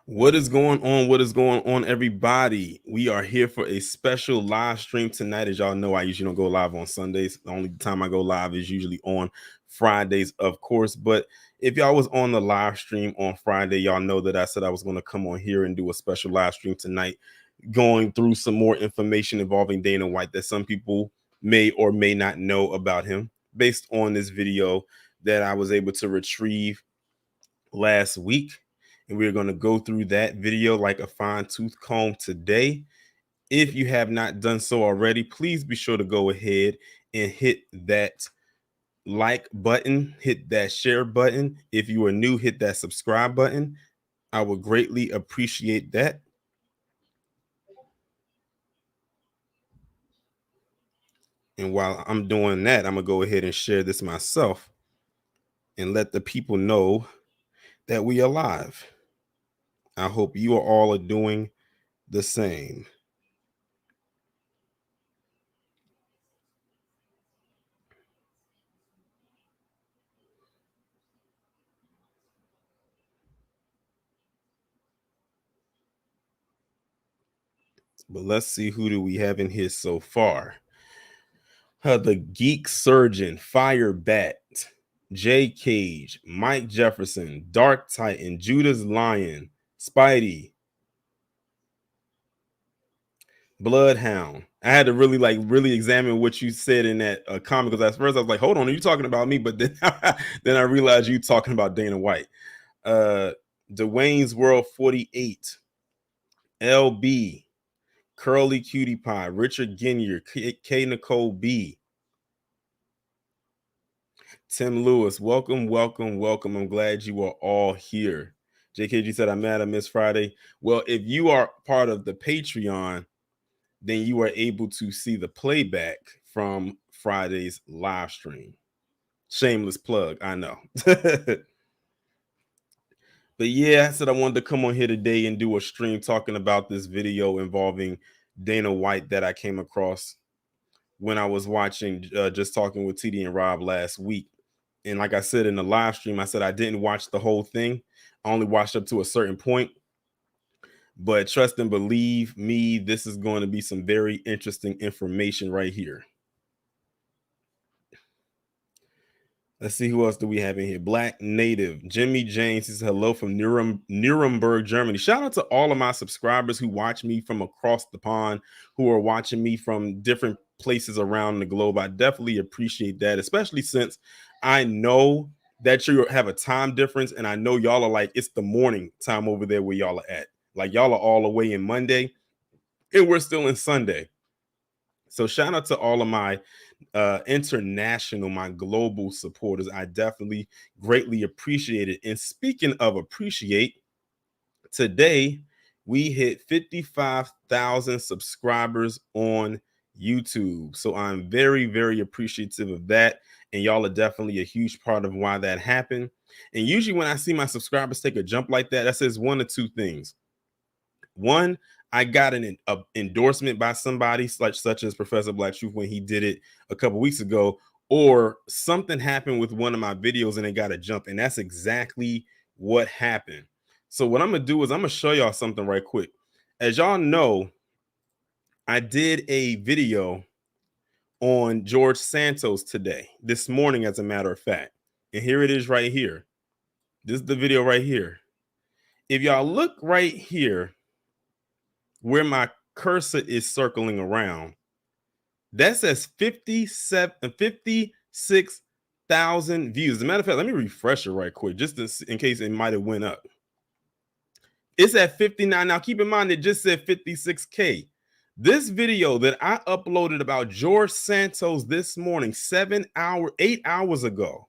What is going on? What is going on, everybody? We are here for a special live stream tonight. As y'all know, I usually don't go live on Sundays. The only time I go live is usually on Fridays, of course. But if y'all was on the live stream on Friday, y'all know that I said I was going to come on here and do a special live stream tonight, going through some more information involving Dana White that some people may or may not know about him based on this video that I was able to retrieve last week, and we're going to go through that video like a fine-tooth comb today. If you have not done so already, please be sure to go ahead and hit that like button, hit that share button. If you are new, hit that subscribe button. I would greatly appreciate that. And while I'm doing that, I'm gonna go ahead and share this myself and let the people know that we are live. I hope you are all doing the same. But let's see, who do we have in here so far? The Geek Surgeon, Fire Bat, J Cage, Mike Jefferson, Dark Titan, Judas Lion, Spidey, Bloodhound. I had to really examine what you said in that comment, because at first I was like, hold on, are you talking about me? But then then I realized you talking about Dana White. Dwayne's World 48, LB, Curly Cutie Pie, Richard Ginier, K Nicole B, Tim Lewis. Welcome, welcome, welcome. I'm glad you are all here. JKG said, I'm mad I missed Friday. Well, if you are part of the Patreon, then you are able to see the playback from Friday's live stream. Shameless plug, I know. But yeah, I said I wanted to come on here today and do a stream talking about this video involving Dana White that I came across when I was watching Just Talking with TD and Rob last week. And like I said in the live stream, I said I didn't watch the whole thing. I only watched up to a certain point. But trust and believe me, this is going to be some very interesting information right here. Let's see, who else do we have in here? Black Native, Jimmy James says hello from Nuremberg, Germany. Shout out to all of my subscribers who watch me from across the pond, who are watching me from different places around the globe. I definitely appreciate that, especially since I know that you have a time difference, and I know y'all are like, it's the morning time over there where y'all are at. Like, y'all are all the way in Monday, and we're still in Sunday. So shout out to all of my international, my global supporters. I definitely greatly appreciate it. And speaking of appreciate, today we hit 55,000 subscribers on YouTube. So I'm very, very appreciative of that. And y'all are definitely a huge part of why that happened. And usually when I see my subscribers take a jump like that says one of two things. One, I got an endorsement by somebody such as Professor Black Truth when he did it a couple weeks ago, or something happened with one of my videos and it got a jump. And that's exactly what happened. So what I'm going to do is I'm going to show y'all something right quick. As y'all know, I did a video on George Santos this morning, as a matter of fact. And here it is right here. This is the video right here. If y'all look right here, where my cursor is circling around, that says 56,000 views. As a matter of fact, let me refresh it right quick, just in case it might have went up. It's at 59. Now, keep in mind, it just said 56K. This video that I uploaded about George Santos this morning, 8 hours ago,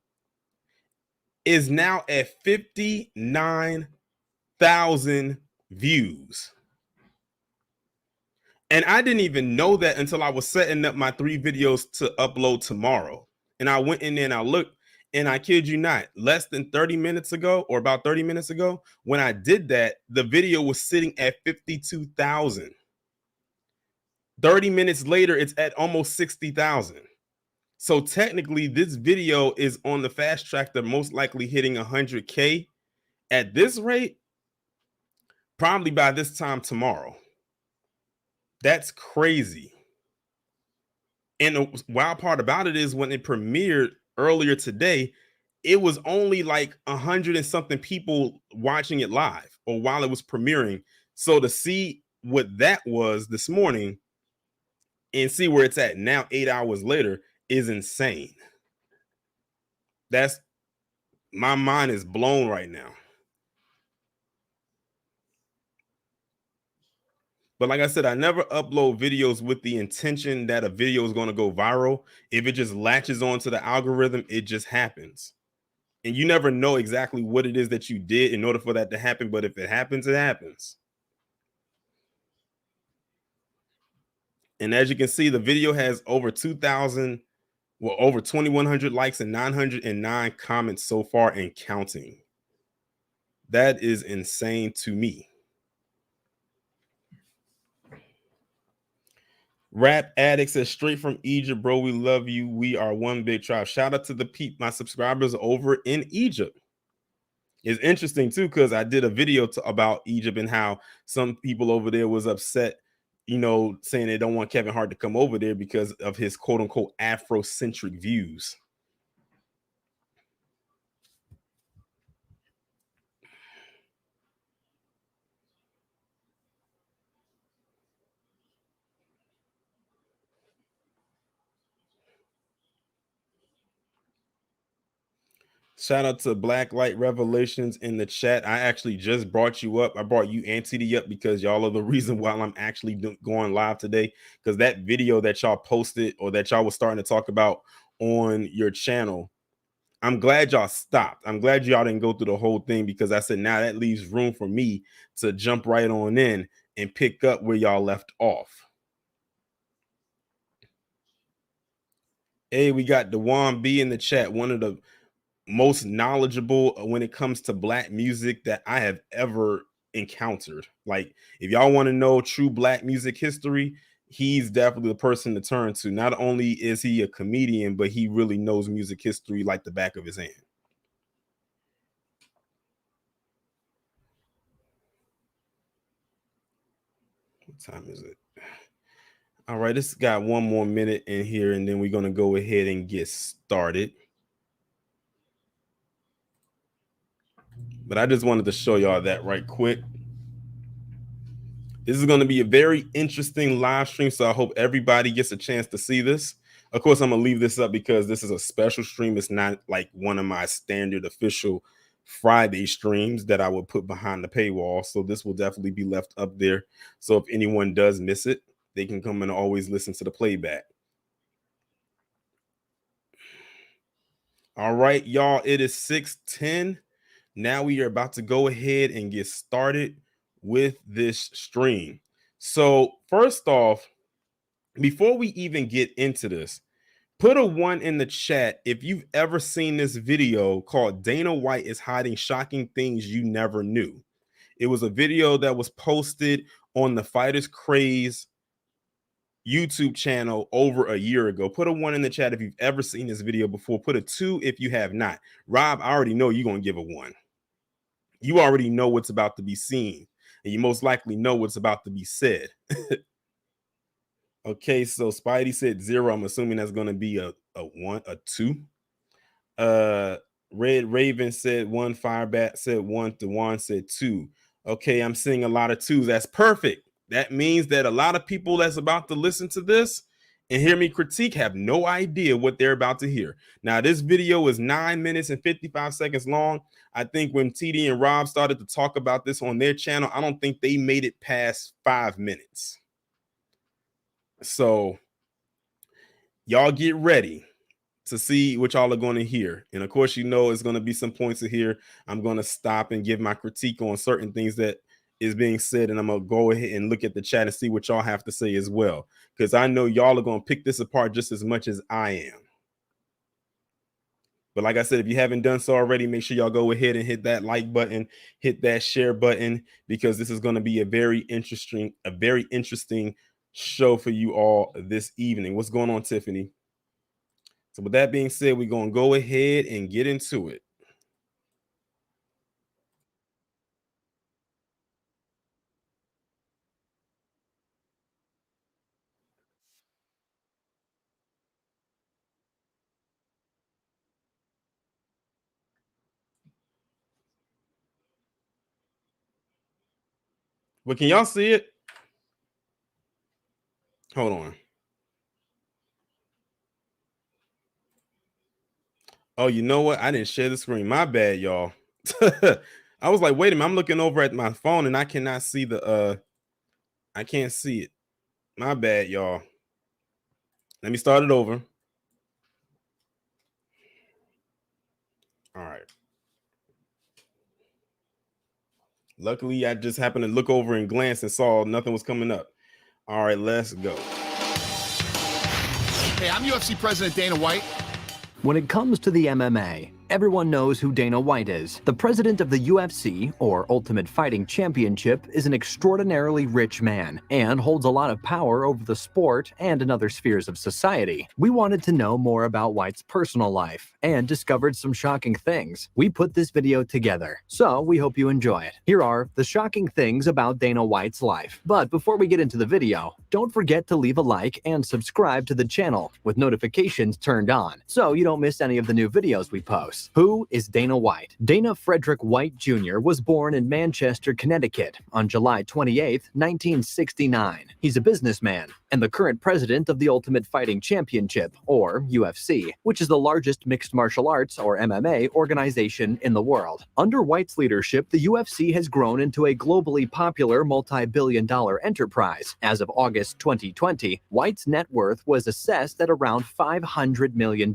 is now at 59,000 views. And I didn't even know that until I was setting up my 3 videos to upload tomorrow. And I went in there and I looked, and I kid you not, less than 30 minutes ago, or about 30 minutes ago, when I did that, the video was sitting at 52,000. 30 minutes later, it's at almost 60,000. So technically, this video is on the fast track to most likely hitting 100K. At this rate, probably by this time tomorrow. That's crazy. And the wild part about it is when it premiered earlier today, it was only like 100 and something people watching it live or while it was premiering. So to see what that was this morning and see where it's at now 8 hours later is insane. That's My mind is blown right now. But like I said, I never upload videos with the intention that a video is going to go viral. If it just latches onto the algorithm, it just happens. And you never know exactly what it is that you did in order for that to happen. But if it happens, it happens. And as you can see, the video has over 2,000, well, over 2,100 likes and 909 comments so far and counting. That is insane to me. Rap Addict says, straight from Egypt, bro. We love you. We are one big tribe. Shout out to my subscribers over in Egypt. It's interesting too, because I did a video about Egypt and how some people over there was upset, saying they don't want Kevin Hart to come over there because of his quote unquote Afrocentric views. Shout out to Black Light Revelations in the chat. I actually just brought you up. I brought you and TD up because y'all are the reason why I'm actually going live today. Because that video that y'all posted or that y'all was starting to talk about on your channel, I'm glad y'all stopped. I'm glad y'all didn't go through the whole thing because I said now that leaves room for me to jump right on in and pick up where y'all left off. Hey, we got Dewan B in the chat, one of the most knowledgeable when it comes to Black music that I have ever encountered. Like, if y'all want to know true Black music history, he's definitely the person to turn to. Not only is he a comedian, but he really knows music history like the back of his hand. What time is it? All right, this got one more minute in here, and then we're going to go ahead and get started. But I just wanted to show y'all that right quick. This is going to be a very interesting live stream, so I hope everybody gets a chance to see this. Of course, I'm going to leave this up because this is a special stream. It's not like one of my standard official Friday streams that I would put behind the paywall. So this will definitely be left up there. So if anyone does miss it, they can come and always listen to the playback. All right, y'all, it is 6:10. Now we are about to go ahead and get started with this stream. So first off, before we even get into this, put a 1 in the chat if you've ever seen this video called Dana White is Hiding Shocking Things You Never Knew. It was a video that was posted on the Fighters Craze YouTube channel over a year ago. Put a 1 in the chat if you've ever seen this video before. Put a 2 if you have not. Rob, I already know you're going to give a 1. You already know what's about to be seen, and you most likely know what's about to be said. Okay, so Spidey said 0. I'm assuming that's going to be a 1, a 2. Red Raven said 1. Firebat said 1. Dewan said 2. Okay, I'm seeing a lot of 2s. That's perfect. That means that a lot of people that's about to listen to this and hear me critique have no idea what they're about to hear. Now, this video is 9 minutes and 55 seconds long. I think when TD and Rob started to talk about this on their channel, I don't think they made it past 5 minutes. So y'all get ready to see what y'all are going to hear. And of course, it's going to be some points of here. I'm going to stop and give my critique on certain things that is being said. And I'm going to go ahead and look at the chat and see what y'all have to say as well. Because I know y'all are going to pick this apart just as much as I am. But like I said, if you haven't done so already, make sure y'all go ahead and hit that like button, hit that share button, because this is going to be a very interesting show for you all this evening. What's going on, Tiffany? So with that being said, we're going to go ahead and get into it. But can y'all see it? Hold on. Oh, you know what? I didn't share the screen. My bad, y'all. I was like, wait a minute. I'm looking over at my phone and I cannot see the I can't see it. My bad, y'all. Let me start it over. All right. Luckily, I just happened to look over and glance and saw nothing was coming up. All right, let's go. Hey, I'm UFC President Dana White. When it comes to the MMA, everyone knows who Dana White is. The president of the UFC, or Ultimate Fighting Championship, is an extraordinarily rich man and holds a lot of power over the sport and in other spheres of society. We wanted to know more about White's personal life and discovered some shocking things. We put this video together, so we hope you enjoy it. Here are the shocking things about Dana White's life. But before we get into the video, don't forget to leave a like and subscribe to the channel with notifications turned on so you don't miss any of the new videos we post. Who is Dana White? Dana Frederick White Jr. was born in Manchester, Connecticut on July 28, 1969. He's a businessman and the current president of the Ultimate Fighting Championship, or UFC, which is the largest mixed martial arts, or MMA, organization in the world. Under White's leadership, the UFC has grown into a globally popular multi-billion-dollar enterprise. As of August 2020, White's net worth was assessed at around $500 million.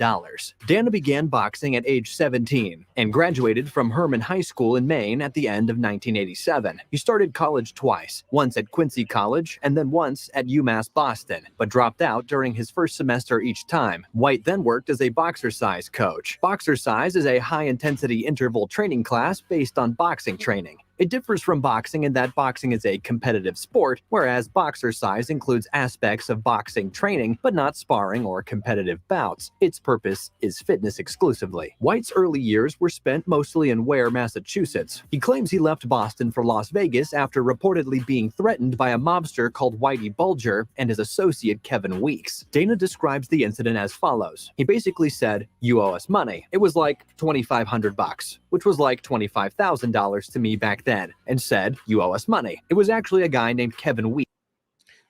Dana began boxing at age 17 and graduated from Herman High School in Maine at the end of 1987. He started college twice, once at Quincy College and then once at UMass Boston, but dropped out during his first semester each time. White then worked as a boxercise coach. Boxercise is a high-intensity interval training class based on boxing training. It differs from boxing in that boxing is a competitive sport, whereas boxercise includes aspects of boxing training, but not sparring or competitive bouts. Its purpose is fitness exclusively. White's early years were spent mostly in Ware, Massachusetts. He claims he left Boston for Las Vegas after reportedly being threatened by a mobster called Whitey Bulger and his associate Kevin Weeks. Dana describes the incident as follows. He basically said, "You owe us money." It was like $2,500, which was like $25,000 to me back then, and said, "You owe us money." It was actually a guy named Kevin Weeks.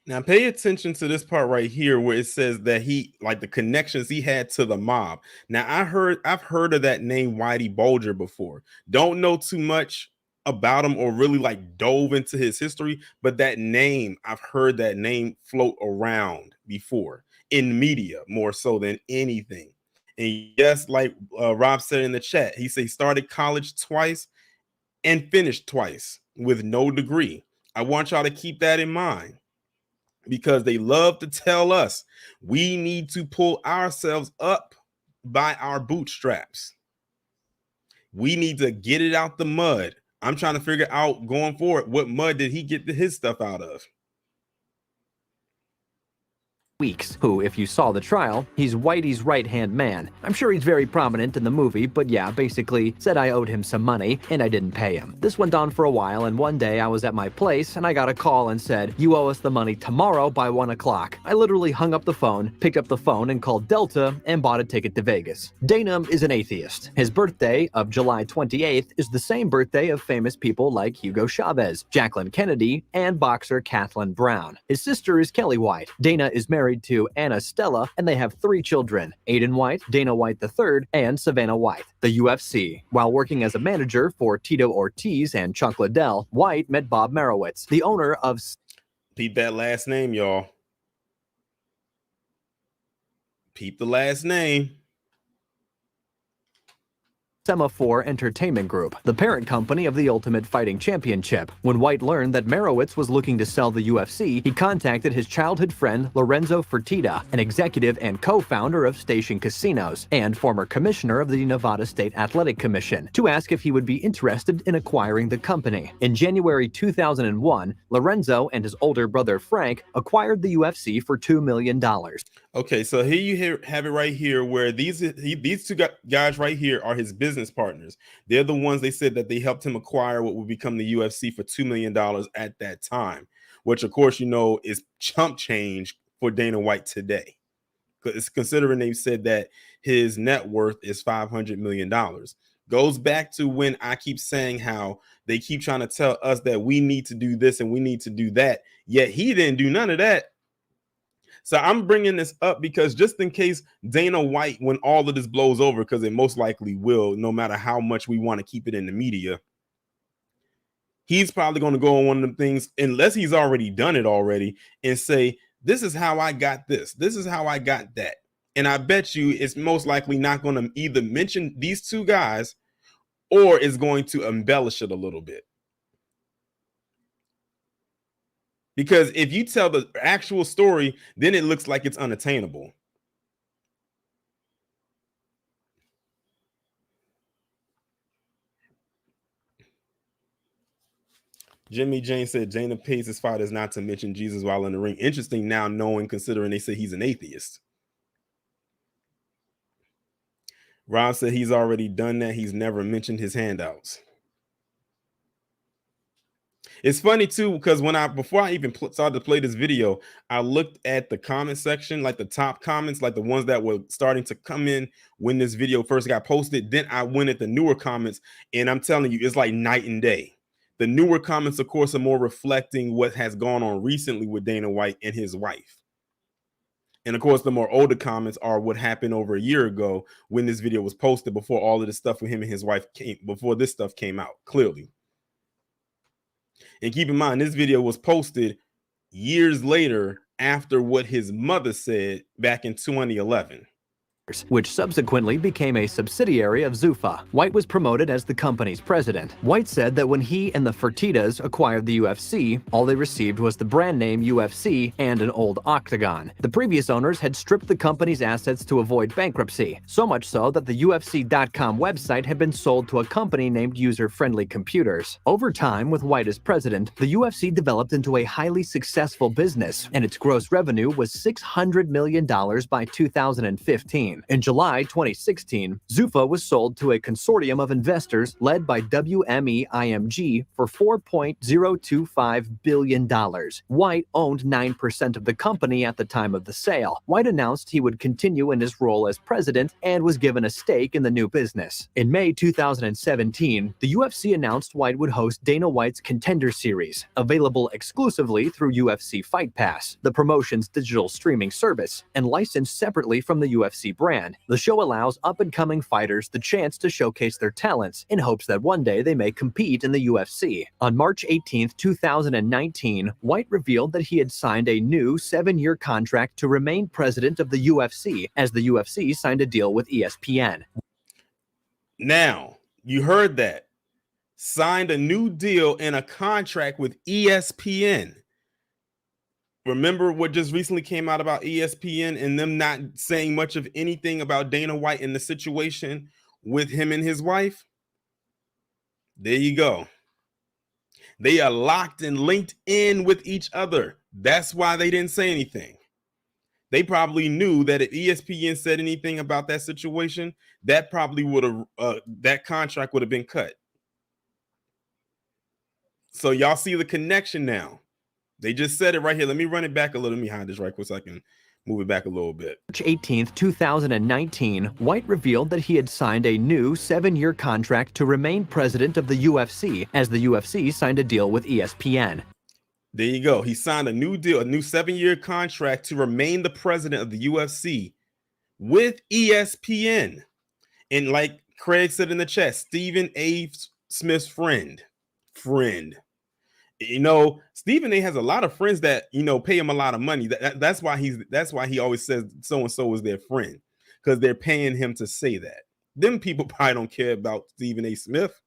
Now pay attention to this part right here where it says that he, like, the connections he had to the mob. Now I've heard of that name Whitey Bulger before. Don't know too much about him or really like dove into his history, but that name, I've heard that name float around before in media more so than anything. And yes, like Rob said in the chat, he said he started college twice and finished twice with no degree. I want y'all to keep that in mind, because they love to tell us we need to pull ourselves up by our bootstraps. We need to get it out the mud. I'm trying to figure out going forward, what mud did he get his stuff out of? Weeks, who, if you saw the trial, he's Whitey's right-hand man. I'm sure he's very prominent in the movie, but yeah, basically said I owed him some money and I didn't pay him. This went on for a while, and one day I was at my place and I got a call and said, "You owe us the money tomorrow by 1 o'clock. I literally hung up the phone, picked up the phone and called Delta and bought a ticket to Vegas. Dana is an atheist. His birthday of July 28th is the same birthday of famous people like Hugo Chavez, Jacqueline Kennedy, and boxer Kathleen Brown. His sister is Kelly White. Dana is married to Anna Stella, and they have 3 children, Aiden White, Dana White III, and Savannah White. The UFC. While working as a manager for Tito Ortiz and Chuck Liddell, White met Bob Marowitz, the owner of... Peep that last name, y'all. Peep the last name. Semaphore Entertainment Group, the parent company of the Ultimate Fighting Championship. When White learned that Marowitz was looking to sell the UFC, he contacted his childhood friend Lorenzo Fertitta, an executive and co-founder of Station Casinos and former commissioner of the Nevada State Athletic Commission, to ask if he would be interested in acquiring the company. In January 2001, Lorenzo and his older brother Frank acquired the UFC for $2 million. Okay, so here you have it right here, where these two guys right here are his business partners. They're the ones they said that they helped him acquire what would become the UFC for $2 million at that time, which of course, you know, is chump change for Dana White today. Because considering they said that his net worth is $500 million. Goes back to when I keep saying how they keep trying to tell us that we need to do this and we need to do that, yet he didn't do none of that. So I'm bringing this up because just in case Dana White, when all of this blows over, because it most likely will, no matter how much we want to keep it in the media, he's probably going to go on one of the things, unless he's already done it already, and say, this is how I got this. This is how I got that. And I bet you it's most likely not going to either mention these two guys or is going to embellish it a little bit. Because if you tell the actual story, then it looks like it's unattainable. Jimmy James said Dana pays his fighters not to mention Jesus while in the ring. Interesting now, knowing, considering they say he's an atheist. Rob said he's already done that. He's never mentioned his handouts. It's funny too, because before I even started to play this video, I looked at the comment section, like the top comments, like the ones that were starting to come in when this video first got posted. Then I went at the newer comments, and I'm telling you, it's like night and day. The newer comments, of course, are more reflecting what has gone on recently with Dana White and his wife. And of course, the more older comments are what happened over a year ago when this video was posted, before all of this stuff with him and his wife before this stuff came out, clearly. And keep in mind, this video was posted years later after what his mother said back in 2011. Which subsequently became a subsidiary of Zuffa. White was promoted as the company's president. White said that when he and the Fertittas acquired the UFC, all they received was the brand name UFC and an old octagon. The previous owners had stripped the company's assets to avoid bankruptcy, so much so that the UFC.com website had been sold to a company named User Friendly Computers. Over time, with White as president, the UFC developed into a highly successful business, and its gross revenue was $600 million by 2015. In July 2016, Zuffa was sold to a consortium of investors led by WME-IMG for $4.025 billion. White owned 9% of the company at the time of the sale. White announced he would continue in his role as president and was given a stake in the new business. In May 2017, the UFC announced White would host Dana White's Contender Series, available exclusively through UFC Fight Pass, the promotion's digital streaming service, and licensed separately from the UFC brand. The show allows up-and-coming fighters the chance to showcase their talents in hopes that one day they may compete in the UFC. On March 18, 2019, White revealed that he had signed a new 7-year contract to remain president of the UFC, as the UFC signed a deal with ESPN. Now, you heard that. Signed a new deal and a contract with ESPN. Remember what just recently came out about ESPN and them not saying much of anything about Dana White and the situation with him and his wife? There you go. They are locked and linked in with each other. That's why they didn't say anything. They probably knew that if ESPN said anything about that situation, that probably would have that contract would have been cut. So y'all see the connection now. They just said it right here. Let me run it back a little. Let me hide this right quick so I can move it back a little bit. March 18, 2019, White revealed that he had signed a new 7-year contract to remain president of the UFC, as the UFC signed a deal with ESPN. There you go. He signed a new deal, a new 7-year contract to remain the president of the UFC with ESPN. And like Craig said in the chat, Stephen A. Smith's friend. You know, Stephen A has a lot of friends that, you know, pay him a lot of money. That's why he always says so and so is their friend, because they're paying him to say that. Them people probably don't care about Stephen A. Smith.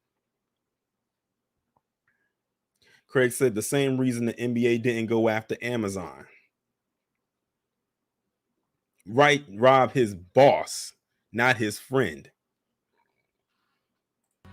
Craig said the same reason the NBA didn't go after Amazon. Right, Rob, his boss, not his friend.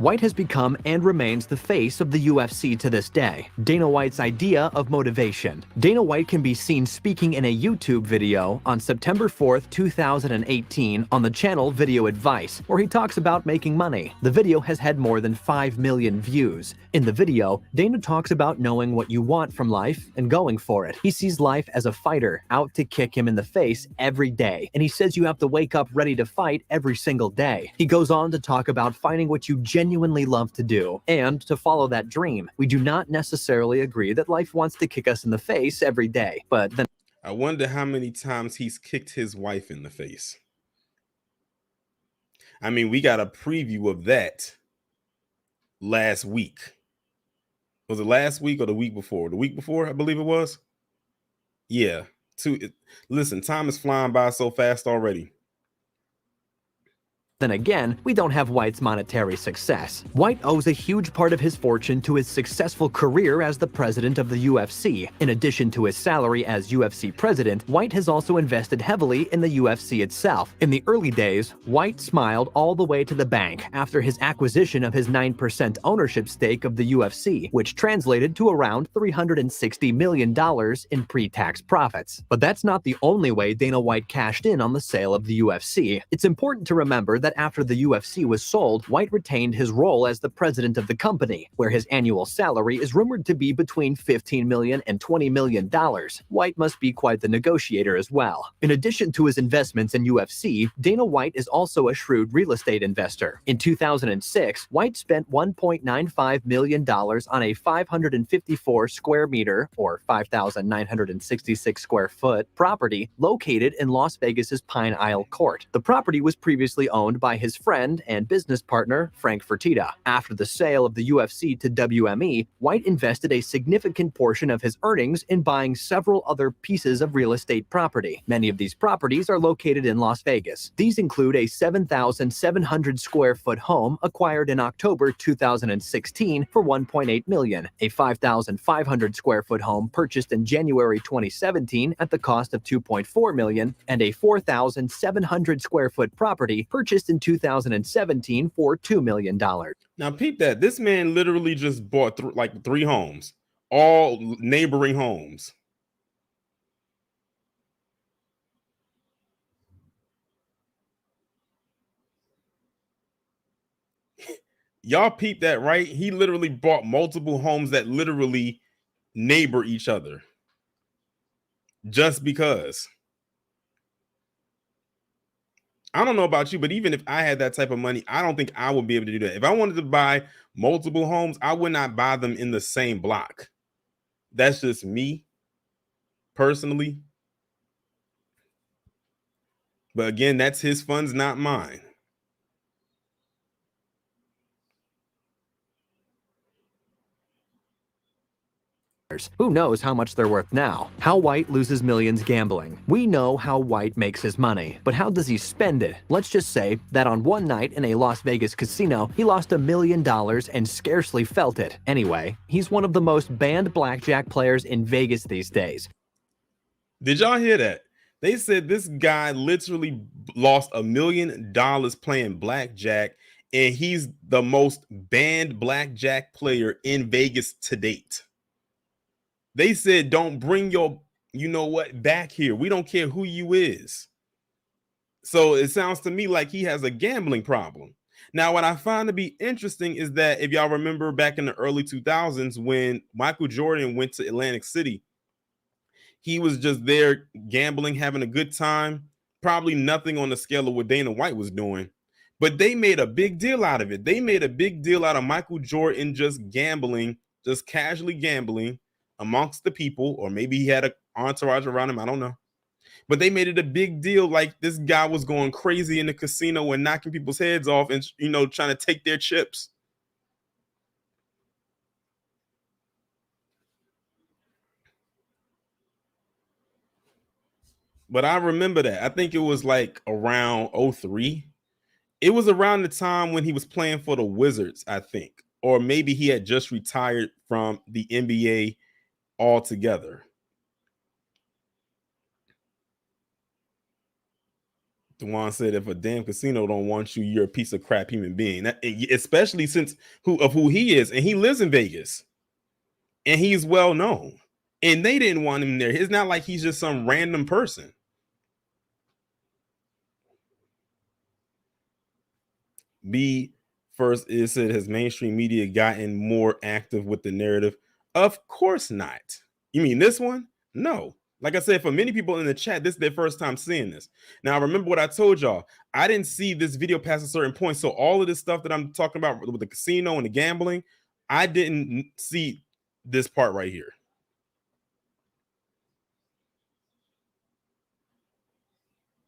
White has become and remains the face of the UFC to this day. Dana White's idea of motivation. Dana White can be seen speaking in a YouTube video on September 4th, 2018 on the channel Video Advice, where he talks about making money. The video has had more than 5 million views. In the video, Dana talks about knowing what you want from life and going for it. He sees life as a fighter out to kick him in the face every day, and he says you have to wake up ready to fight every single day. He goes on to talk about finding what you genuinely love to do and to follow that dream. We do not necessarily agree that life wants to kick us in the face every day, but then I wonder how many times he's kicked his wife in the face. I mean, we got a preview of that last week. Was it last week or the week before? The week before, I believe it was. Yeah. Listen, time is flying by so fast already. Then again, we don't have White's monetary success. White owes a huge part of his fortune to his successful career as the president of the UFC. In addition to his salary as UFC president, White has also invested heavily in the UFC itself. In the early days, White smiled all the way to the bank after his acquisition of his 9% ownership stake of the UFC, which translated to around $360 million in pre-tax profits. But that's not the only way Dana White cashed in on the sale of the UFC. It's important to remember that after the UFC was sold, White retained his role as the president of the company, where his annual salary is rumored to be between $15 million and $20 million. White must be quite the negotiator as well. In addition to his investments in UFC, Dana White is also a shrewd real estate investor. In 2006, White spent $1.95 million on a 554 square meter, or 5,966 square foot, property located in Las Vegas's Pine Isle Court. The property was previously owned by his friend and business partner, Frank Fertitta. After the sale of the UFC to WME, White invested a significant portion of his earnings in buying several other pieces of real estate property. Many of these properties are located in Las Vegas. These include a 7,700 square foot home acquired in October 2016 for $1.8 million, a 5,500 square foot home purchased in January 2017 at the cost of $2.4 million, and a 4,700 square foot property purchased in 2017 for $2 million. Now, peep that. This man literally just bought like 3 homes, all neighboring homes. Y'all peep that, right? He literally bought multiple homes that literally neighbor each other just because. I don't know about you, but even if I had that type of money, I don't think I would be able to do that. If I wanted to buy multiple homes, I would not buy them in the same block. That's just me personally. But again, that's his funds, not mine. Who knows how much they're worth now? How White loses millions gambling. We know how White makes his money, but how does he spend it? Let's just say that on one night in a Las Vegas casino, he lost $1 million and scarcely felt it. Anyway, he's one of the most banned blackjack players in Vegas these days. Did y'all hear that? They said this guy literally lost $1 million playing blackjack, and he's the most banned blackjack player in Vegas to date. They said, don't bring your, you know what, back here. We don't care who you is. So it sounds to me like he has a gambling problem. Now, what I find to be interesting is that if y'all remember back in the early 2000s when Michael Jordan went to Atlantic City, he was just there gambling, having a good time, probably nothing on the scale of what Dana White was doing. But they made a big deal out of it. They made a big deal out of Michael Jordan just gambling, just casually gambling amongst the people, or maybe he had an entourage around him. I don't know. But they made it a big deal, like this guy was going crazy in the casino and knocking people's heads off and, you know, trying to take their chips. But I remember that. I think it was like around 03. It was around the time when he was playing for the Wizards, I think. Or maybe he had just retired from the NBA altogether. Juan said, if a damn casino don't want you, you're a piece of crap human being. Especially since who he is, and he lives in Vegas, and he's well known, and they didn't want him there. It's not like he's just some random person. B first, it said, has mainstream media gotten more active with the narrative? Of course not. You mean this one? No. Like I said, for many people in the chat, this is their first time seeing this. Now, remember what I told y'all. I didn't see this video past a certain point. So all of this stuff that I'm talking about with the casino and the gambling, I didn't see this part right here.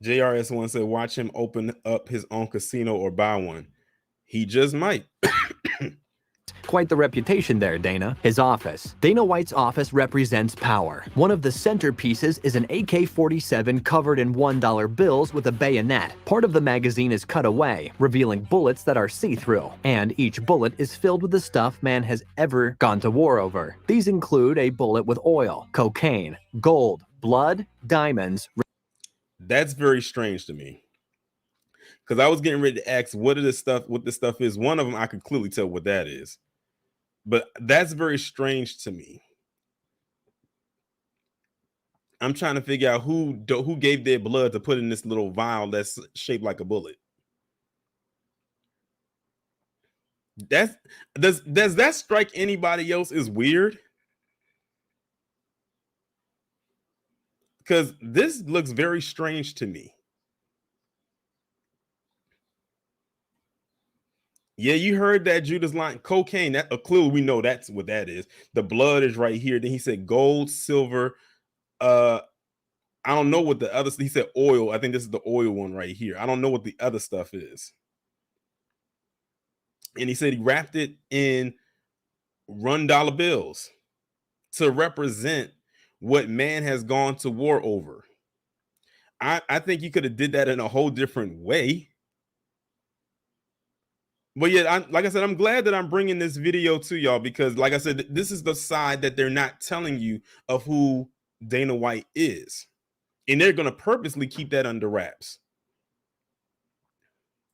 JRS1 said, watch him open up his own casino or buy one. He just might. Quite the reputation there, Dana. His office. Dana White's office represents power. One of the centerpieces is an AK-47 covered in $1 bills with a bayonet. Part of the magazine is cut away, revealing bullets that are see-through. And each bullet is filled with the stuff man has ever gone to war over. These include a bullet with oil, cocaine, gold, blood, diamonds. That's very strange to me. Because I was getting ready to ask what this stuff is. One of them I could clearly tell what that is. But that's very strange to me. I'm trying to figure out who gave their blood to put in this little vial that's shaped like a bullet. Does that strike anybody else as weird? Because this looks very strange to me. Yeah, you heard that Judas line, cocaine. That a clue. We know that's what that is. The blood is right here. Then he said gold, silver. I don't know what the other. He said oil. I think this is the oil one right here. I don't know what the other stuff is. And he said he wrapped it in $1 bills to represent what man has gone to war over. I think you could have did that in a whole different way. But yeah, like I said, I'm glad that I'm bringing this video to y'all because, like I said, this is the side that they're not telling you of who Dana White is. And they're going to purposely keep that under wraps.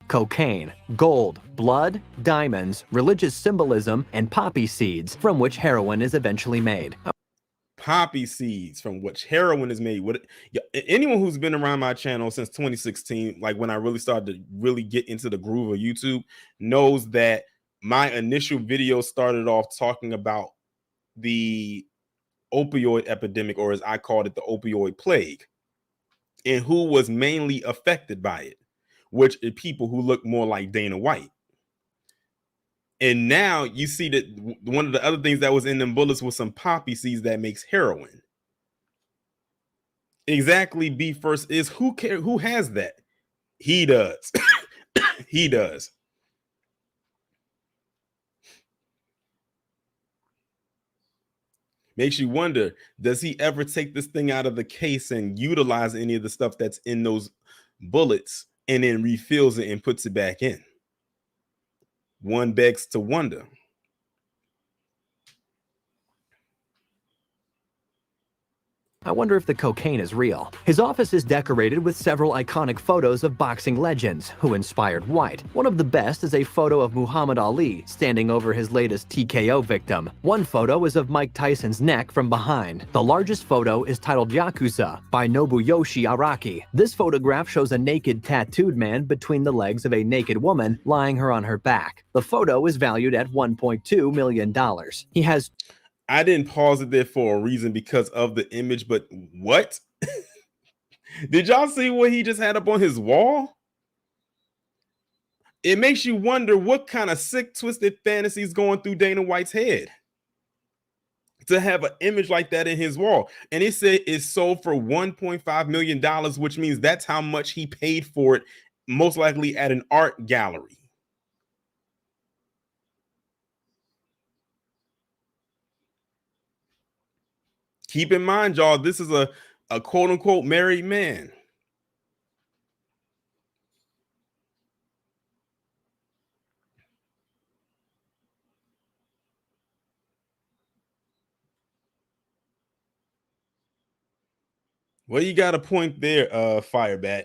Cocaine, gold, blood, diamonds, religious symbolism, and poppy seeds, from which heroin is eventually made. Poppy seeds from which heroin is made. Anyone who's been around my channel since 2016, like when I really started to really get into the groove of YouTube, knows that my initial video started off talking about the opioid epidemic, or as I called it, the opioid plague, and who was mainly affected by it, which are people who look more like Dana White. And now you see that one of the other things that was in them bullets was some poppy seeds that makes heroin. Exactly. B first is who has that? He does. He does. Makes you wonder, does he ever take this thing out of the case and utilize any of the stuff that's in those bullets and then refills it and puts it back in? One begs to wonder. I wonder if the cocaine is real. His office is decorated with several iconic photos of boxing legends who inspired White. One of the best is a photo of Muhammad Ali standing over his latest TKO victim. One photo is of Mike Tyson's neck from behind. The largest photo is titled Yakuza by Nobuyoshi Araki. This photograph shows a naked tattooed man between the legs of a naked woman lying her on her back. The photo is valued at $1.2 million. He has I didn't pause it there for a reason because of the image, but what? Did y'all see what he just had up on his wall? It makes you wonder what kind of sick, twisted fantasies going through Dana White's head to have an image like that in his wall. And it said it's sold for $1.5 million, which means that's how much he paid for it, most likely at an art gallery. Keep in mind, y'all, this is a quote unquote married man. Well, you got a point there, Firebat.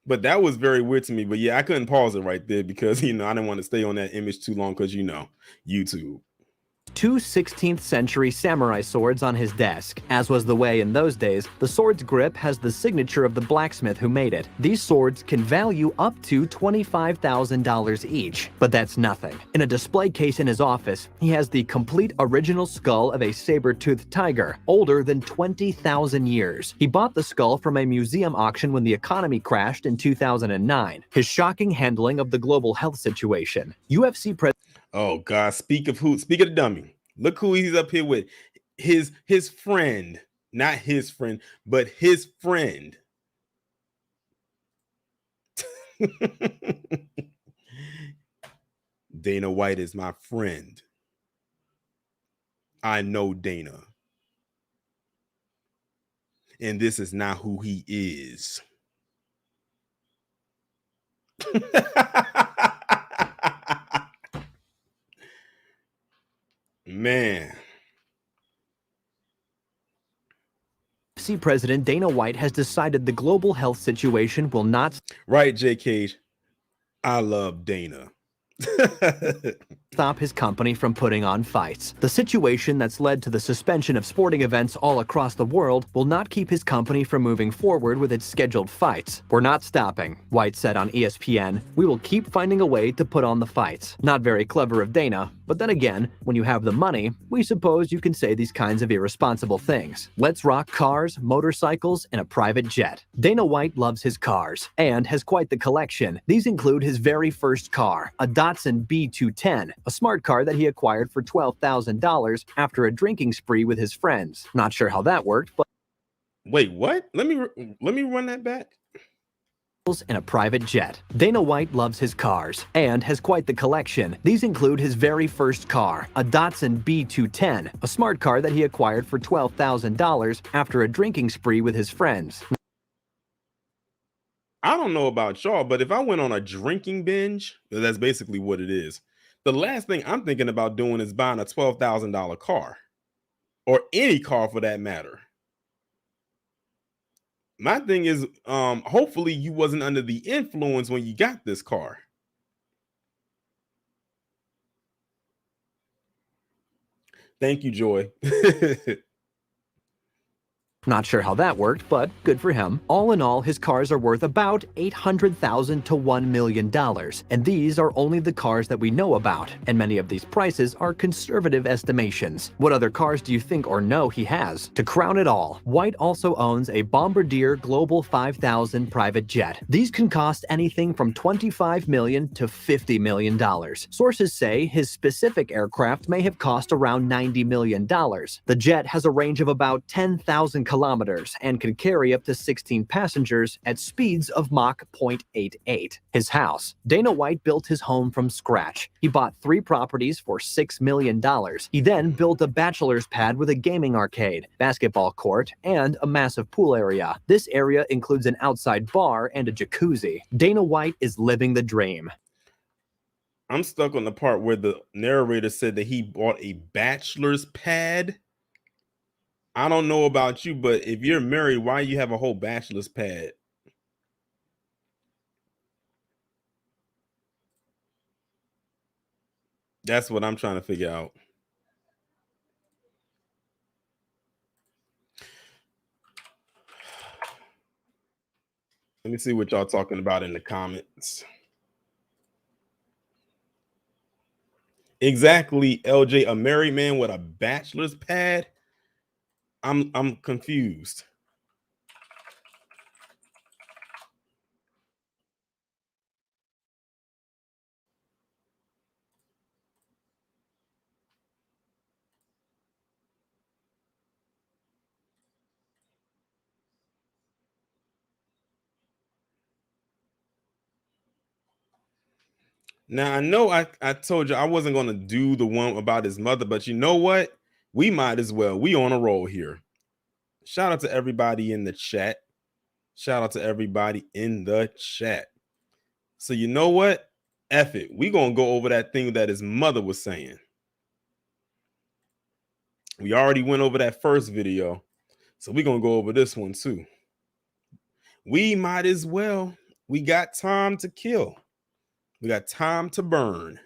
But that was very weird to me. But yeah, I couldn't pause it right there because, I didn't want to stay on that image too long because, YouTube. Two 16th century samurai swords on his desk. As was the way in those days, the sword's grip has the signature of the blacksmith who made it. These swords can value up to $25,000 each, but that's nothing. In a display case in his office, he has the complete original skull of a saber-toothed tiger, older than 20,000 years. He bought the skull from a museum auction when the economy crashed in 2009. His shocking handling of the global health situation. UFC president. Oh God! Speak of the dummy. Look who he's up here with. His friend, not his friend, but his friend. Dana White is my friend. I know Dana. And this is not who he is. Man. UFC President Dana White has decided the global health situation will not Right, J. Cage. I love Dana. stop his company from putting on fights. The situation that's led to the suspension of sporting events all across the world will not keep his company from moving forward with its scheduled fights. We're not stopping, White said on ESPN. We will keep finding a way to put on the fights. Not very clever of Dana, but then again, when you have the money, we suppose you can say these kinds of irresponsible things. Let's rock cars, motorcycles, and a private jet. Dana White loves his cars and has quite the collection. These include his very first car, a Datsun B210, a smart car that he acquired for $12,000 after a drinking spree with his friends. Not sure how that worked, but wait, what? Let me run that back. In a private jet. Dana White loves his cars and has quite the collection. These include his very first car, a Datsun B210, a smart car that he acquired for $12,000 after a drinking spree with his friends. I don't know about y'all, but if I went on a drinking binge, that's basically what it is. The last thing I'm thinking about doing is buying a $12,000 car, or any car for that matter. My thing is, hopefully you wasn't under the influence when you got this car. Thank you, Joy. Not sure how that worked, but good for him. All in all, his cars are worth about $800,000 to $1 million, and these are only the cars that we know about, and many of these prices are conservative estimations. What other cars do you think or know he has? To crown it all, White also owns a Bombardier Global 5000 private jet. These can cost anything from $25 million to $50 million. Sources say his specific aircraft may have cost around $90 million. The jet has a range of about 10,000 kilometers and can carry up to 16 passengers at speeds of Mach 0.88. His house. Dana White built his home from scratch. He bought 3 properties for $6 million. He then built a bachelor's pad with a gaming arcade, basketball court, and a massive pool area. This area includes an outside bar and a jacuzzi. Dana White is living the dream. I'm stuck on the part where the narrator said that he bought a bachelor's pad. I don't know about you, but if you're married, why you have a whole bachelor's pad? That's what I'm trying to figure out. Let me see what y'all talking about in the comments. Exactly, LJ, a married man with a bachelor's pad? I'm confused. Now I know I told you I wasn't gonna do the one about his mother, but you know what? We might as well. We on a roll here. Shout out to everybody in the chat. Shout out to everybody in the chat. So you know what? F it. We gonna go over that thing that his mother was saying. We already went over that first video, so we're gonna go over this one too. We might as well. We got time to kill. We got time to burn.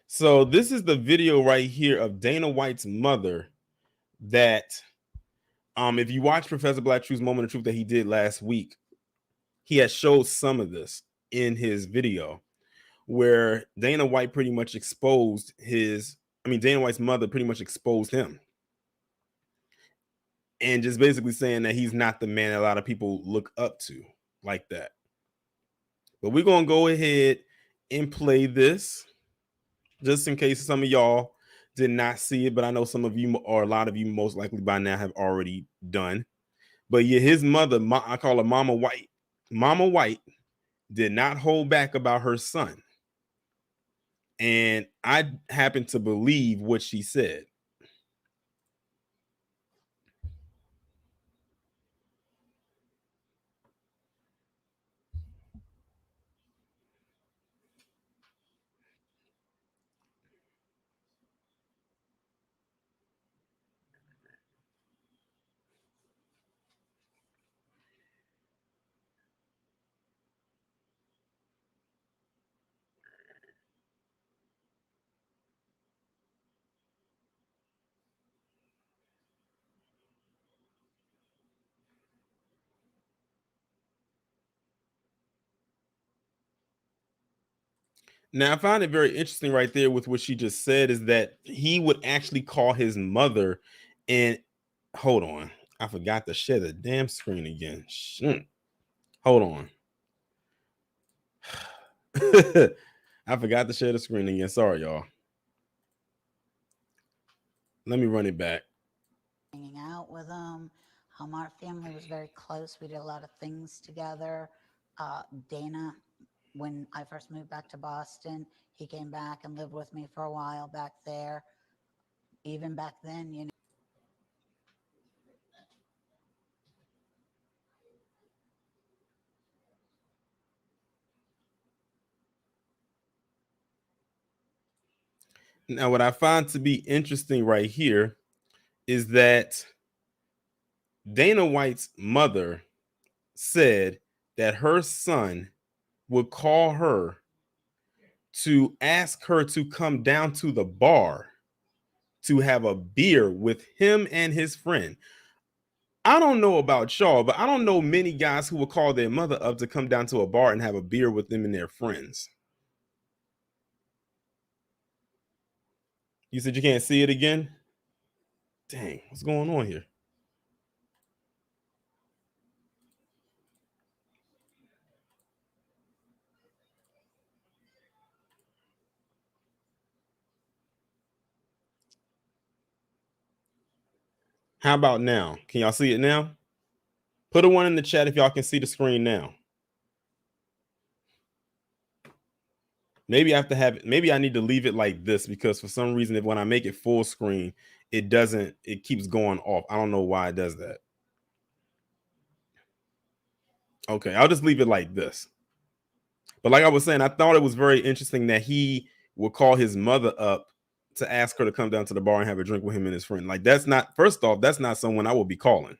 So this is the video right here of Dana White's mother that if you watch Professor Black Truth's Moment of Truth that he did last week, he had showed some of this in his video where Dana White pretty much exposed Dana White's mother pretty much exposed him. And just basically saying that he's not the man that a lot of people look up to like that. But we're going to go ahead and play this just in case some of y'all did not see it. But I know some of you, or a lot of you most likely by now, have already done. But yeah, his mother, I call her Mama White. Mama White did not hold back about her son. And I happen to believe what she said. Now, I find it very interesting right there with what she just said is that he would actually call his mother and hold on. I forgot to share the damn screen again. Hold on. I forgot to share the screen again. Sorry, y'all. Let me run it back. Hanging out with him. Our family was very close. We did a lot of things together. Dana, when I first moved back to Boston, he came back and lived with me for a while back there. Even back then, you know. Now, what I find to be interesting right here is that Dana White's mother said that her son would call her to ask her to come down to the bar to have a beer with him and his friend. I don't know about y'all, but I don't know many guys who will call their mother up to come down to a bar and have a beer with them and their friends. You said you can't see it again? Dang, what's going on here? How about now? Can y'all see it now? Put a one in the chat if y'all can see the screen now. Maybe I have to have it. Maybe I need to leave it like this because for some reason, if when I make it full screen, it doesn't, it keeps going off. I don't know why it does that. Okay, I'll just leave it like this. But like I was saying, I thought it was very interesting that he would call his mother up to ask her to come down to the bar and have a drink with him and his friend. Like that's not, first off, that's not someone I will be calling.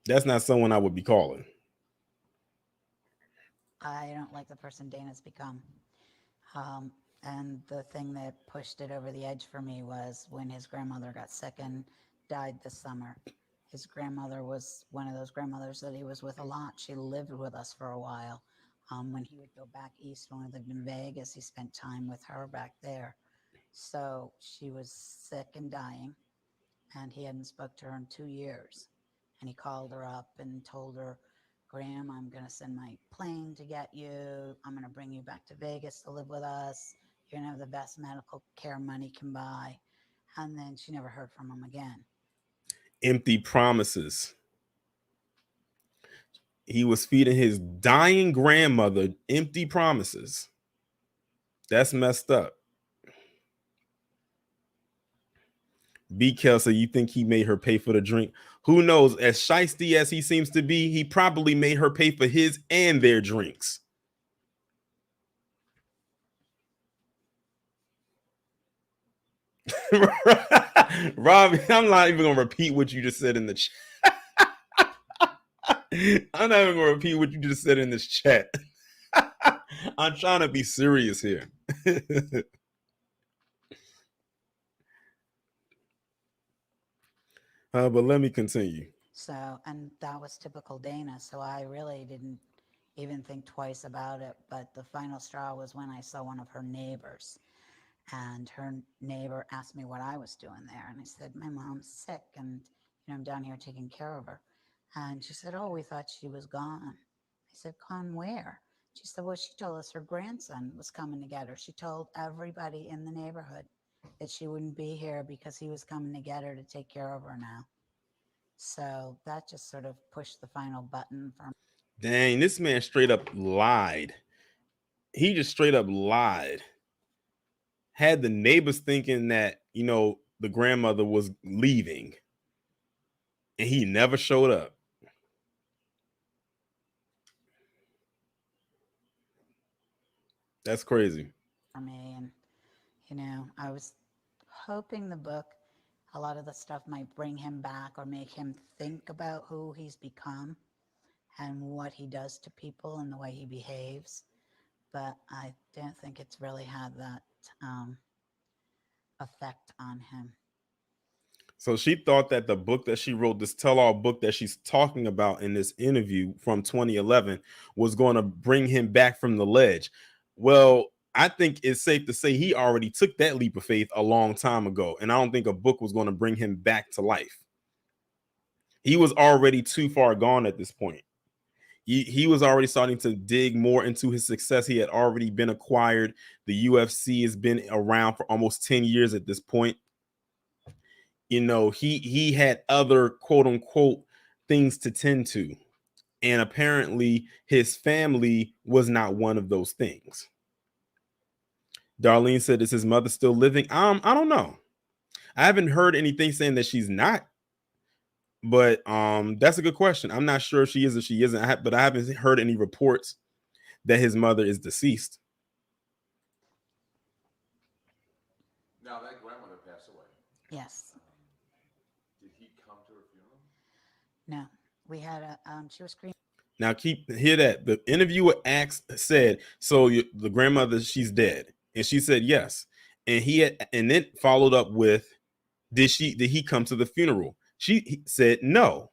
That's not someone I would be calling. I don't like the person Dana's become. And the thing that pushed it over the edge for me was when his grandmother got sick and died this summer. His grandmother was one of those grandmothers that he was with a lot. She lived with us for a while. When he would go back east, when we lived in Vegas, he spent time with her back there. So she was sick and dying, and he hadn't spoke to her in 2 years. And he called her up and told her, Graham, I'm going to send my plane to get you. I'm going to bring you back to Vegas to live with us. You're going to have the best medical care money can buy. And then she never heard from him again. Empty promises. He was feeding his dying grandmother empty promises. That's messed up. B. Kelsey, you think he made her pay for the drink? Who knows? As shiesty as he seems to be, he probably made her pay for his and their drinks. Robbie, I'm not even gonna repeat what you just said in the chat. I'm not even gonna repeat what you just said in this chat. I'm trying to be serious here. But let me continue. So, and that was typical Dana. So I really didn't even think twice about it. But the final straw was when I saw one of her neighbors. And her neighbor asked me what I was doing there. And I said, my mom's sick and, I'm down here taking care of her. And she said, oh, we thought she was gone. I said, gone where? She said, well, she told us her grandson was coming to get her. She told everybody in the neighborhood that she wouldn't be here because he was coming to get her to take care of her now. So that just sort of pushed the final button for me. Dang, this man straight up lied. He just straight up lied. Had the neighbors thinking that, the grandmother was leaving. And he never showed up. That's crazy. For me, and I was hoping the book, a lot of the stuff might bring him back or make him think about who he's become and what he does to people and the way he behaves. But I don't think it's really had that effect on him. So she thought that the book that she wrote, this tell-all book that she's talking about in this interview from 2011, was going to bring him back from the ledge. Well, I think it's safe to say he already took that leap of faith a long time ago. And I don't think a book was going to bring him back to life. He was already too far gone at this point. He was already starting to dig more into his success. He had already been acquired. The UFC has been around for almost 10 years at this point. He had other quote unquote things to tend to. And apparently his family was not one of those things. Darlene said, is his mother still living? I don't know. I haven't heard anything saying that she's not. But that's a good question. I'm not sure if she is or she isn't, but I haven't heard any reports that his mother is deceased. Now that grandmother passed away. Yes. Did he come to her funeral? No. We had she was screaming. Now hear that. The interviewer said, so the grandmother, she's dead. And she said, yes. And then followed up with, did he come to the funeral? He said, no.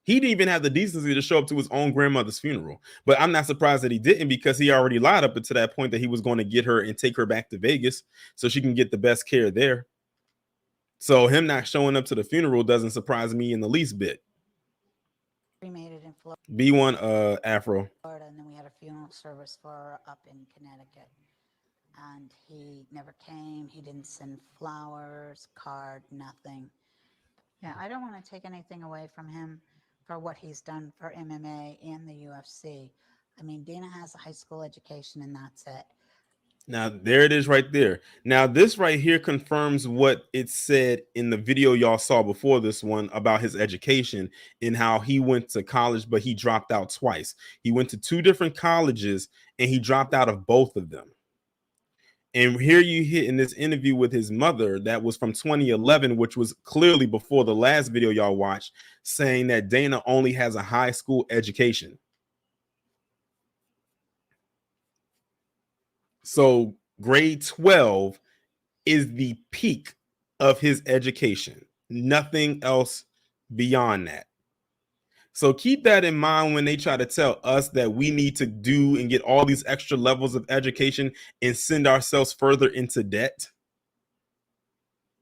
He didn't even have the decency to show up to his own grandmother's funeral. But I'm not surprised that he didn't, because he already lied up until that point that he was going to get her and take her back to Vegas so she can get the best care there. So him not showing up to the funeral doesn't surprise me in the least bit. Cremated in Florida. B1 Afro. And then we had a funeral service for her up in Connecticut. And he never came. He didn't send flowers, card, nothing. Yeah, I don't want to take anything away from him for what he's done for MMA and the UFC. I mean, Dana has a high school education and that's it. Now, there it is right there. Now, this right here confirms what it said in the video y'all saw before this one about his education and how he went to college, but he dropped out twice. He went to 2 different colleges and he dropped out of both of them. And here you hear in this interview with his mother that was from 2011, which was clearly before the last video y'all watched, saying that Dana only has a high school education. So grade 12 is the peak of his education. Nothing else beyond that. So keep that in mind when they try to tell us that we need to do and get all these extra levels of education and send ourselves further into debt.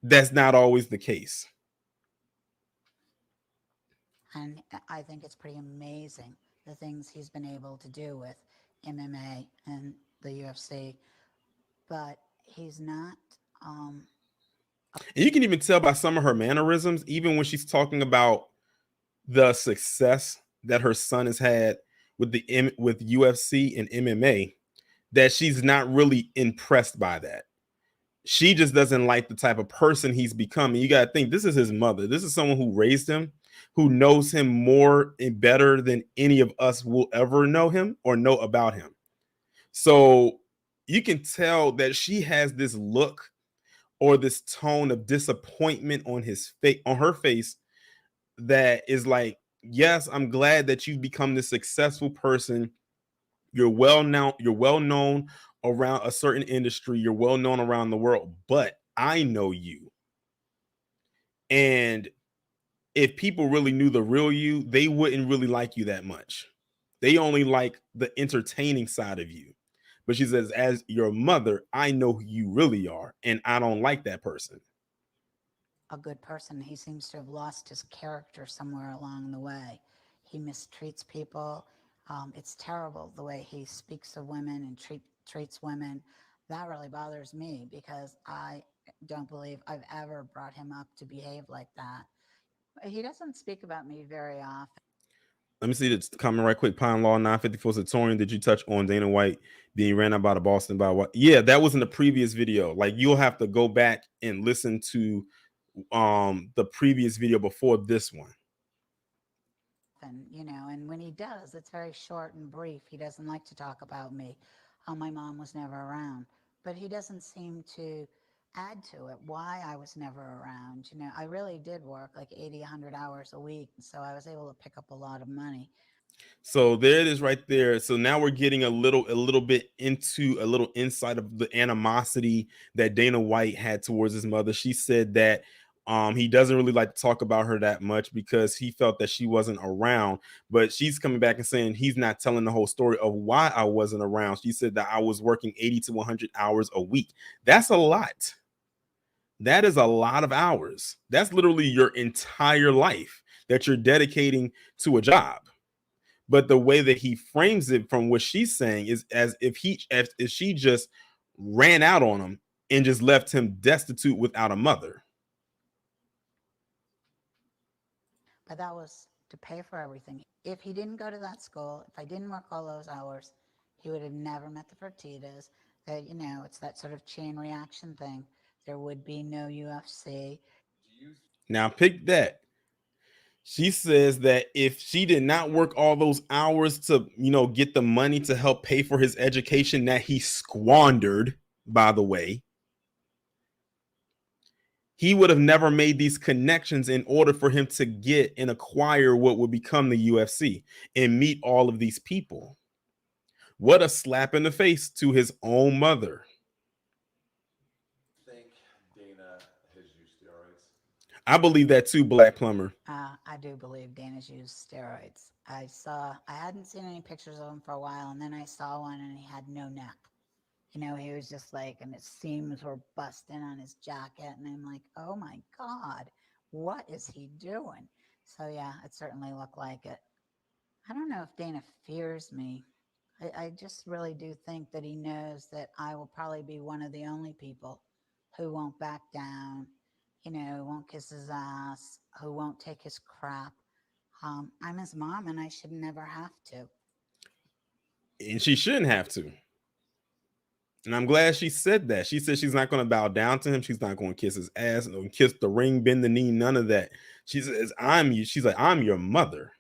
That's not always the case. And I think it's pretty amazing the things he's been able to do with MMA and the UFC. But he's not. And you can even tell by some of her mannerisms, even when she's talking about the success that her son has had with UFC and MMA, that she's not really impressed by that. She just doesn't like the type of person he's become. And you got to think, this is his mother. This is someone who raised him, who knows him more and better than any of us will ever know him or know about him. So you can tell that she has this look or this tone of disappointment on his face, on her face, that is like, yes, I'm glad that you've become this successful person. You're well known around a certain industry, you're well known around the world, but I know you. And if people really knew the real you, they wouldn't really like you that much. They only like the entertaining side of you. But she says, as your mother, I know who you really are, and I don't like that person. A good person. He seems to have lost his character somewhere along the way. He mistreats people. It's terrible the way he speaks of women and treats women. That really bothers me because I don't believe I've ever brought him up to behave like that. He doesn't speak about me very often. Let me see this comment right quick. Pine Law 954 Satorian. Did you touch on Dana White being ran out by the Boston by what? Yeah, that was in the previous video. Like, you'll have to go back and listen to the previous video before this one. And when he does, it's very short and brief. He doesn't like to talk about me. My mom was never around, but he doesn't seem to add to it why I was never around. I really did work like 80, 100 hours a week, so I was able to pick up a lot of money. So there it is right there. So now we're getting a little bit into a little insight of the animosity that Dana White had towards his mother. She said that he doesn't really like to talk about her that much because he felt that she wasn't around. But she's coming back and saying he's not telling the whole story of why I wasn't around. She said that I was working 80 to 100 hours a week. That's a lot. That is a lot of hours. That's literally your entire life that you're dedicating to a job. But the way that he frames it from what she's saying is as if she just ran out on him and just left him destitute without a mother. But that was to pay for everything. If he didn't go to that school, if I didn't work all those hours, he would have never met the Fertitas. It's that sort of chain reaction thing. There would be no UFC. Now pick that. She says that if she did not work all those hours to, get the money to help pay for his education that he squandered, by the way, he would have never made these connections in order for him to get and acquire what would become the UFC and meet all of these people. What a slap in the face to his own mother. Think Dana has used steroids? I believe that too, Black Plumber. I do believe Dana's used steroids. I hadn't seen any pictures of him for a while, and then I saw one and he had no neck. He was just like, and his seams were busting on his jacket, and I'm like, oh my God, what is he doing? So yeah, it certainly looked like it. I don't know if Dana fears me. I just really do think that he knows that I will probably be one of the only people who won't back down, who won't kiss his ass, who won't take his crap. I'm his mom and I should never have to. And she shouldn't have to. And I'm glad she said that. She said she's not going to bow down to him. She's not going to kiss his ass, or kiss the ring, bend the knee, none of that. She says, she's like, I'm your mother.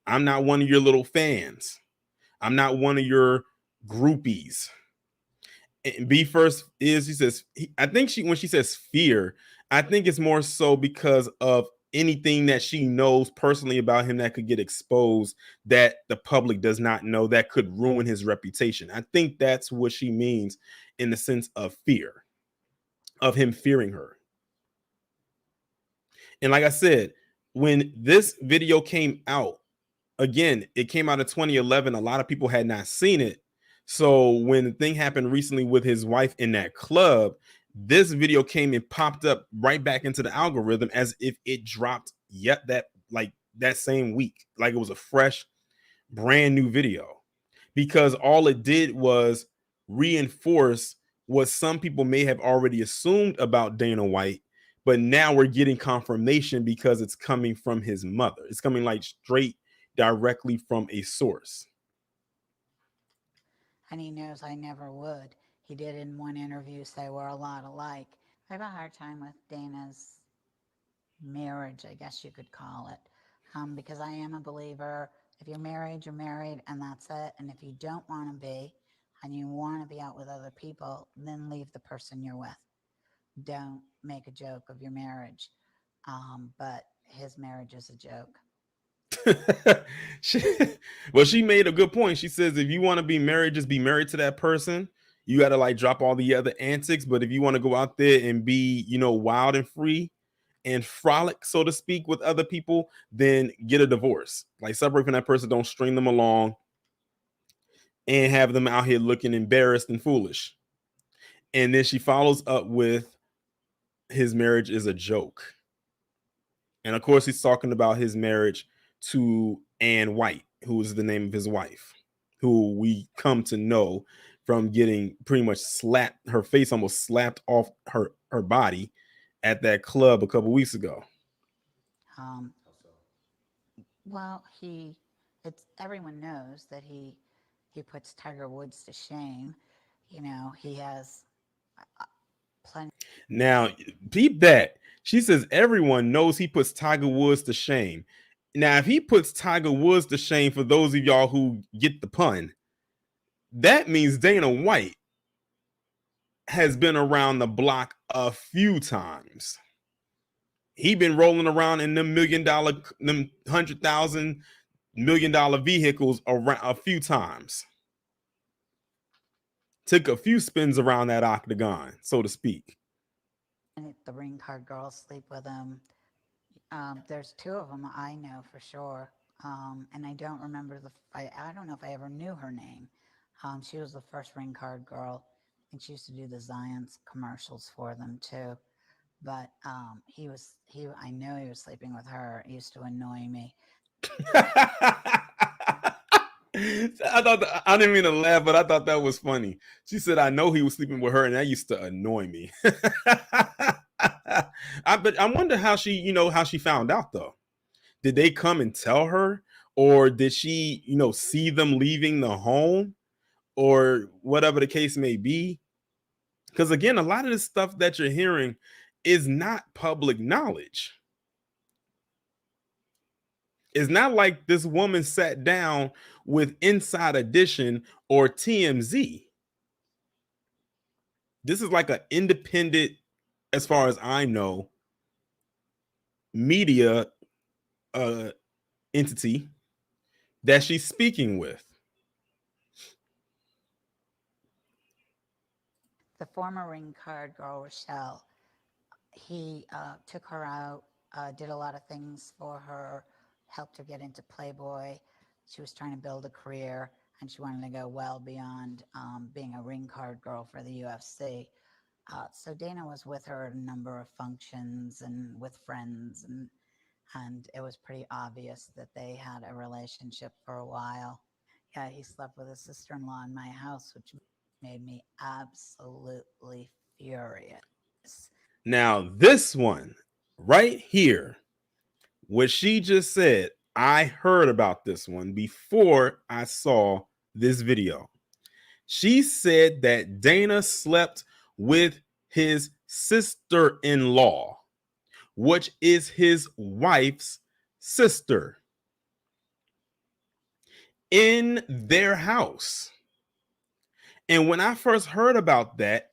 I'm not one of your little fans. I'm not one of your groupies. And B first is, she says, I think when she says fear, I think it's more so because of anything that she knows personally about him that could get exposed, that the public does not know, that could ruin his reputation. I think that's what she means in the sense of fear, of him fearing her. And like I said, when this video came out, again, it came out in 2011. A lot of people had not seen it. So when the thing happened recently with his wife in that club, this video came and popped up right back into the algorithm as if it dropped yet that same week. Like it was a fresh, brand new video. Because all it did was reinforce what some people may have already assumed about Dana White, but now we're getting confirmation because it's coming from his mother. It's coming like straight directly from a source. And he knows I never would. He did in one interview say we're a lot alike. I have a hard time with Dana's marriage, I guess you could call it, because I am a believer. If you're married, you're married, and that's it. And if you don't want to be, and you want to be out with other people, then leave the person you're with. don't make a joke of your marriage. But his marriage is a joke. she, well, she made a good point. She says if you want to be married, just be married to that person. You got to like drop all the other antics. But if you want to go out there and be, wild and free and frolic, so to speak, with other people, then get a divorce. Like separate from that person. Don't string them along and have them out here looking embarrassed and foolish. And then she follows up with his marriage is a joke. And of course, he's talking about his marriage to Ann White, who is the name of his wife, who we come to know from getting pretty much slapped, her face almost slapped off her body at that club a couple weeks ago. Um, well, it's everyone knows that he puts Tiger Woods to shame. He has plenty. Now, peep that. She says everyone knows he puts Tiger Woods to shame. Now, if he puts Tiger Woods to shame, for those of y'all who get the pun, that means Dana White has been around the block a few times. He been rolling around in them them $100,000 vehicles around a few times. Took a few spins around that octagon, so to speak. The ring card girls sleep with him. There's two of them I know for sure, and I don't remember I don't know if I ever knew her name. She was the first ring card girl, and she used to do the Zions commercials for them too. But I know he was sleeping with her. It used to annoy me. I didn't mean to laugh, but I thought that was funny. She said, "I know he was sleeping with her, and that used to annoy me." But I wonder how she found out though. Did they come and tell her, or did she, see them leaving the home, or whatever the case may be? Because again, a lot of this stuff that you're hearing is not public knowledge. It's not like this woman sat down with Inside Edition or TMZ. This is like an independent, as far as I know, media entity that she's speaking with. The former ring card girl, Rochelle, he took her out, did a lot of things for her, helped her get into Playboy. She was trying to build a career, and she wanted to go well beyond being a ring card girl for the UFC. So Dana was with her at a number of functions and with friends, and it was pretty obvious that they had a relationship for a while. Yeah, he slept with his sister-in-law in my house, which made me absolutely furious. Now, this one right here, what she just said, I heard about this one before I saw this video. She said that Dana slept with his sister-in-law, which is his wife's sister, in their house. And when I first heard about that,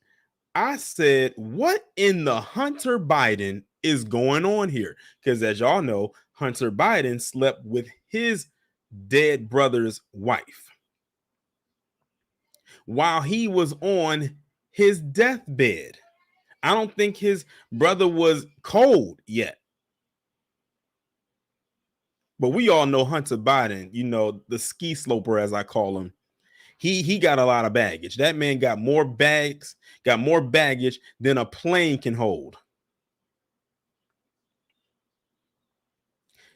I said, what in the Hunter Biden is going on here? Because as y'all know, Hunter Biden slept with his dead brother's wife while he was on his deathbed. I don't think his brother was cold yet. But we all know Hunter Biden, the ski sloper, as I call him. He got a lot of baggage. That man got more baggage than a plane can hold.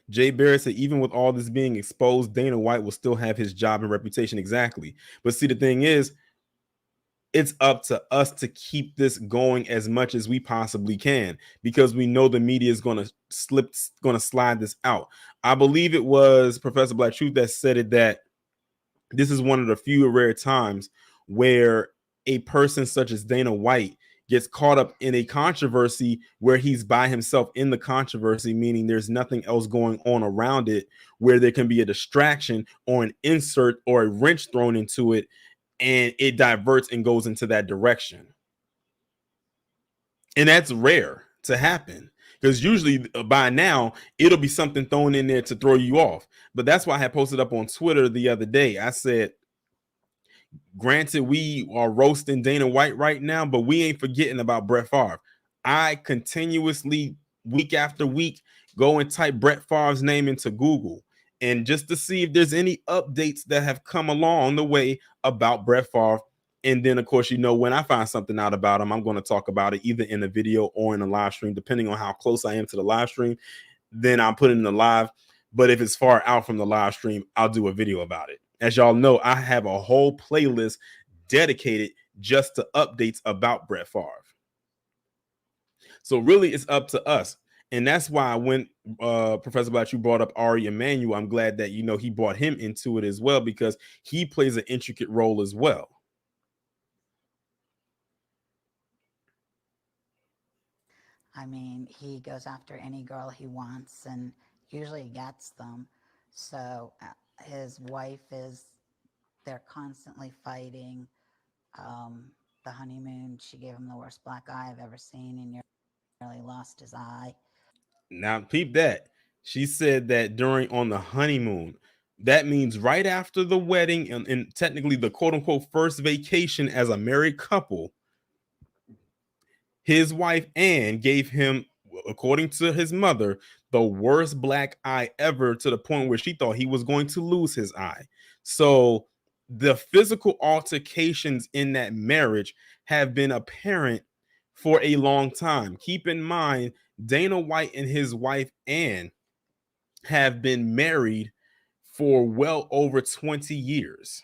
Jay Barrett said, even with all this being exposed, Dana White will still have his job and reputation. Exactly. But see, the thing is, it's up to us to keep this going as much as we possibly can, because we know the media is going to slide this out. I believe it was Professor Black Truth that said it, that this is one of the few rare times where a person such as Dana White gets caught up in a controversy where he's by himself in the controversy, meaning there's nothing else going on around it, where there can be a distraction or an insert or a wrench thrown into it, and it diverts and goes into that direction. And that's rare to happen because usually by now it'll be something thrown in there to throw you off. But that's why I had posted up on Twitter the other day. I said, granted, we are roasting Dana White right now, but we ain't forgetting about Brett Favre. I continuously, week after week, go and type Brett Favre's name into Google and just to see if there's any updates that have come along the way about Brett Favre. And then, of course, when I find something out about him, I'm going to talk about it either in a video or in a live stream, depending on how close I am to the live stream. Then I'll put it in the live. But if it's far out from the live stream, I'll do a video about it. As y'all know, I have a whole playlist dedicated just to updates about Brett Favre. So really, it's up to us. And that's why when Professor Black, you brought up Ari Emanuel, I'm glad that, he brought him into it as well, because he plays an intricate role as well. I mean, he goes after any girl he wants and usually gets them. So his wife they're constantly fighting. The honeymoon, she gave him the worst black eye I've ever seen and nearly lost his eye. Now, peep that. She said that on the honeymoon, that means right after the wedding and technically the quote unquote first vacation as a married couple, his wife Anne gave him, according to his mother, the worst black eye ever, to the point where she thought he was going to lose his eye. So the physical altercations in that marriage have been apparent for a long time. Keep in mind, Dana White and his wife Anne have been married for well over 20 years.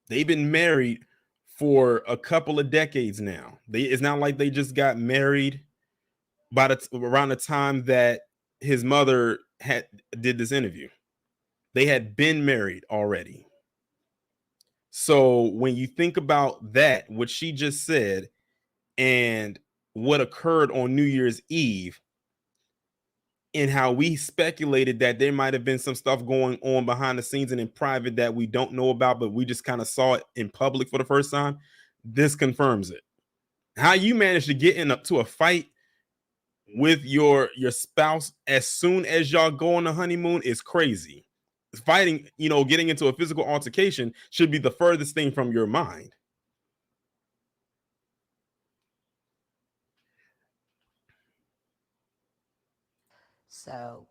They've been married for a couple of decades now. It's not like they just got married around the time that his mother did this interview. They had been married already. So when you think about that, what she just said, and what occurred on New Year's Eve, and how we speculated that there might have been some stuff going on behind the scenes and in private that we don't know about, but we just kind of saw it in public for the first time, this confirms it. How you managed to get into a fight with your spouse as soon as y'all go on the honeymoon is crazy. Fighting, getting into a physical altercation should be the furthest thing from your mind. So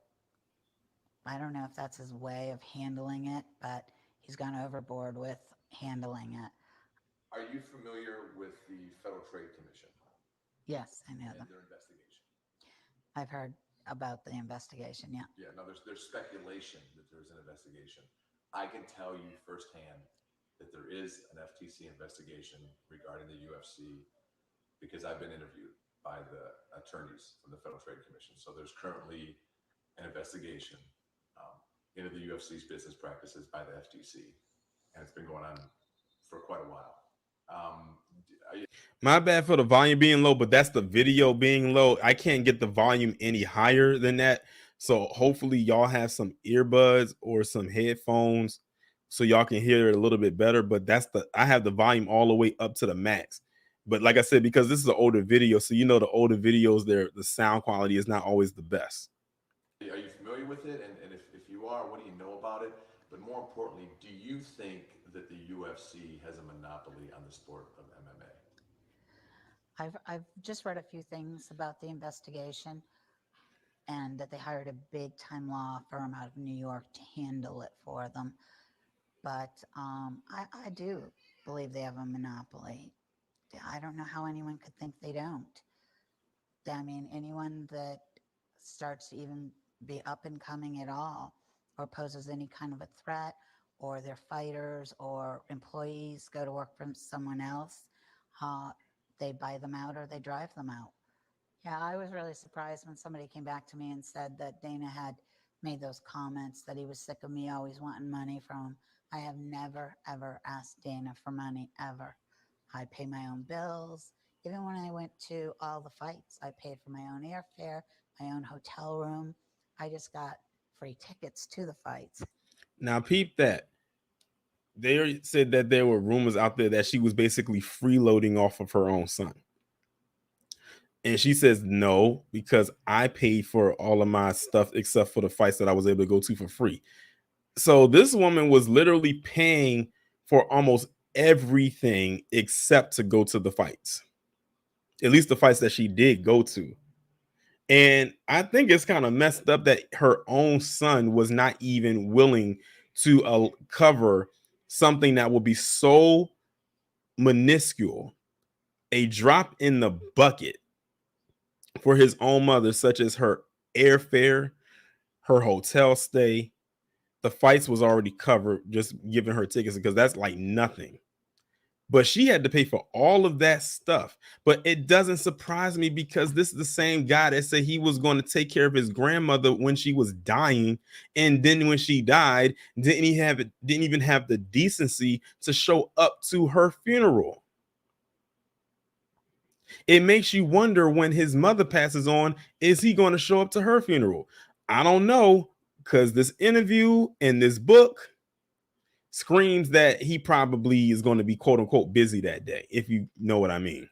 I don't know if that's his way of handling it, but he's gone overboard with handling it. Are you familiar with the Federal Trade Commission? Yes, I know and them. their investigation? I've heard about the investigation, yeah. Yeah, no, there's speculation that there's an investigation. I can tell you firsthand that there is an FTC investigation regarding the UFC because I've been interviewed by the attorneys from the Federal Trade Commission. So there's currently an investigation into the UFC's business practices by the FTC, and it's been going on for quite a while. My bad for the volume being low, but that's the video being low. I can't get the volume any higher than that. So hopefully y'all have some earbuds or some headphones so y'all can hear it a little bit better. But I have the volume all the way up to the max. But like I said, because this is an older video, so the older videos, the sound quality is not always the best. Are you familiar with it? And if you are, what do you know about it? But more importantly, do you think that the UFC has a monopoly on the sport of MMA? I've just read a few things about the investigation and that they hired a big time law firm out of New York to handle it for them. But I do believe they have a monopoly. I don't know how anyone could think they don't. I mean, anyone that starts to even be up and coming at all or poses any kind of a threat, or their fighters or employees go to work for someone else, they buy them out or they drive them out. Yeah, I was really surprised when somebody came back to me and said that Dana had made those comments that he was sick of me always wanting money from him. I have never, ever asked Dana for money, ever. I pay my own bills. Even when I went to all the fights, I paid for my own airfare, my own hotel room. I just got free tickets to the fights. Now, peep that. They said that there were rumors out there that she was basically freeloading off of her own son. And she says no, because I paid for all of my stuff except for the fights that I was able to go to for free. So this woman was literally paying for almost everything except to go to the fights. At least the fights that she did go to. And I think it's kind of messed up that her own son was not even willing to cover something that will be so minuscule, a drop in the bucket for his own mother, such as her airfare, her hotel stay. The fights was already covered, just giving her tickets, because that's like nothing. But she had to pay for all of that stuff. But it doesn't surprise me, because this is the same guy that said he was going to take care of his grandmother when she was dying, and then when she died, didn't even have the decency to show up to her funeral. It makes you wonder, when his mother passes on, is he going to show up to her funeral? I don't know, because this interview and this book screams that he probably is going to be quote unquote busy that day, if you know what I mean.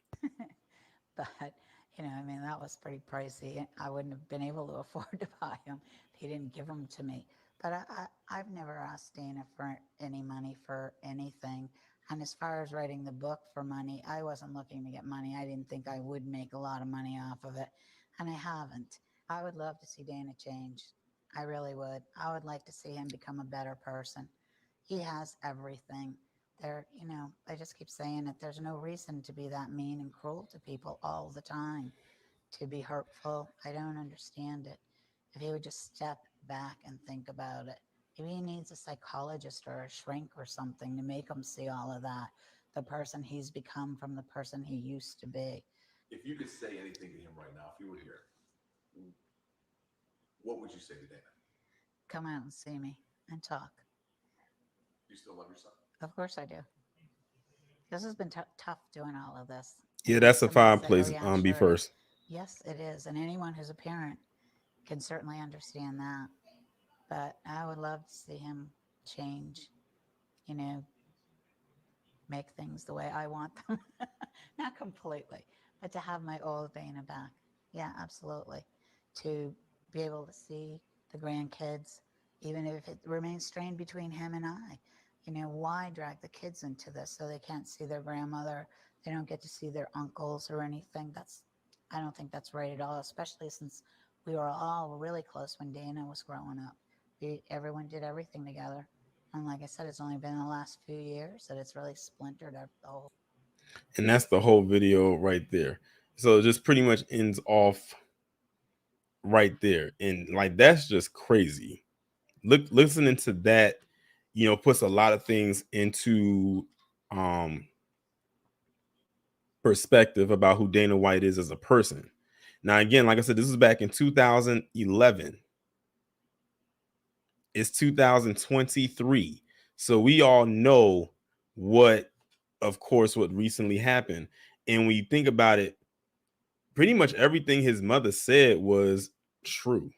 But, I mean, that was pretty pricey. I wouldn't have been able to afford to buy them if he didn't give them to me. But I've never asked Dana for any money for anything. And as far as writing the book for money, I wasn't looking to get money. I didn't think I would make a lot of money off of it. And I haven't. I would love to see Dana change. I really would. I would like to see him become a better person. He has everything. I just keep saying it. There's no reason to be that mean and cruel to people all the time, to be hurtful. I don't understand it. If he would just step back and think about it. Maybe he needs a psychologist or a shrink or something to make him see all of that. The person he's become from the person he used to be. If you could say anything to him right now, if you were here, what would you say to Dana? Come out and see me and talk. You still love your son? Of course I do. This has been tough doing all of this. Yeah, that's a Somebody said, fireplace. yeah, Be sure first. is. Yes, it is. And anyone who's a parent can certainly understand that. But I would love to see him change, make things the way I want them. Not completely, but to have my old Dana back. Yeah, absolutely. To be able to see the grandkids, even if it remains strained between him and I. Why drag the kids into this so they can't see their grandmother? They don't get to see their uncles or anything. I don't think that's right at all, especially since we were all really close when Dana was growing up. Everyone did everything together. And like I said, it's only been the last few years that it's really splintered up the whole. And that's the whole video right there. So it just pretty much ends off right there. And like, that's just crazy. Listening to that, puts a lot of things into perspective about who Dana White is as a person. Now, again, like I said, this is back in 2011. It's 2023. So we all know what recently happened. And when you think about it, pretty much everything his mother said was true.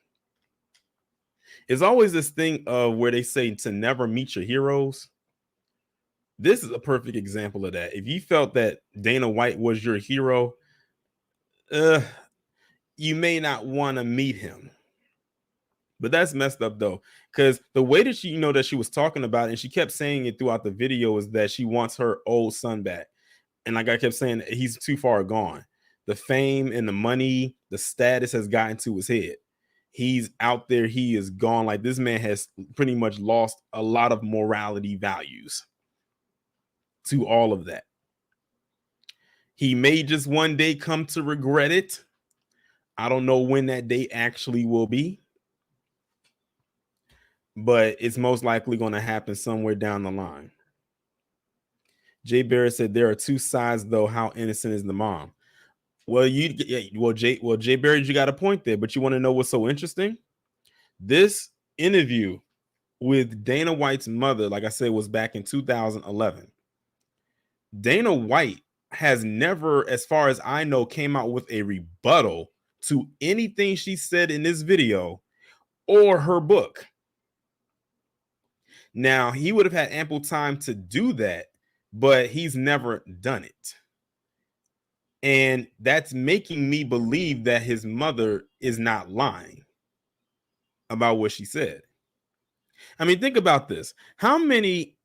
It's always this thing of where they say to never meet your heroes. This is a perfect example of that. If you felt that Dana White was your hero, you may not want to meet him. But that's messed up though, because the way that she, that she was talking about it, and she kept saying it throughout the video, is that she wants her old son back. And like I kept saying, he's too far gone. The fame and the money, the status has gotten to his head. He's out there. He is gone. Like, this man has pretty much lost a lot of morality values to all of that. He may just one day come to regret it. I don't know when that day actually will be, but it's most likely going to happen somewhere down the line. Jay Barrett said there are two sides, though. How innocent is the mom? Well, Jay Barrett, you got a point there, but you want to know what's so interesting? This interview with Dana White's mother, like I said, was back in 2011. Dana White has never, as far as I know, came out with a rebuttal to anything she said in this video or her book. Now, he would have had ample time to do that, but he's never done it. And that's making me believe that his mother is not lying about what she said. I mean, think about this. How many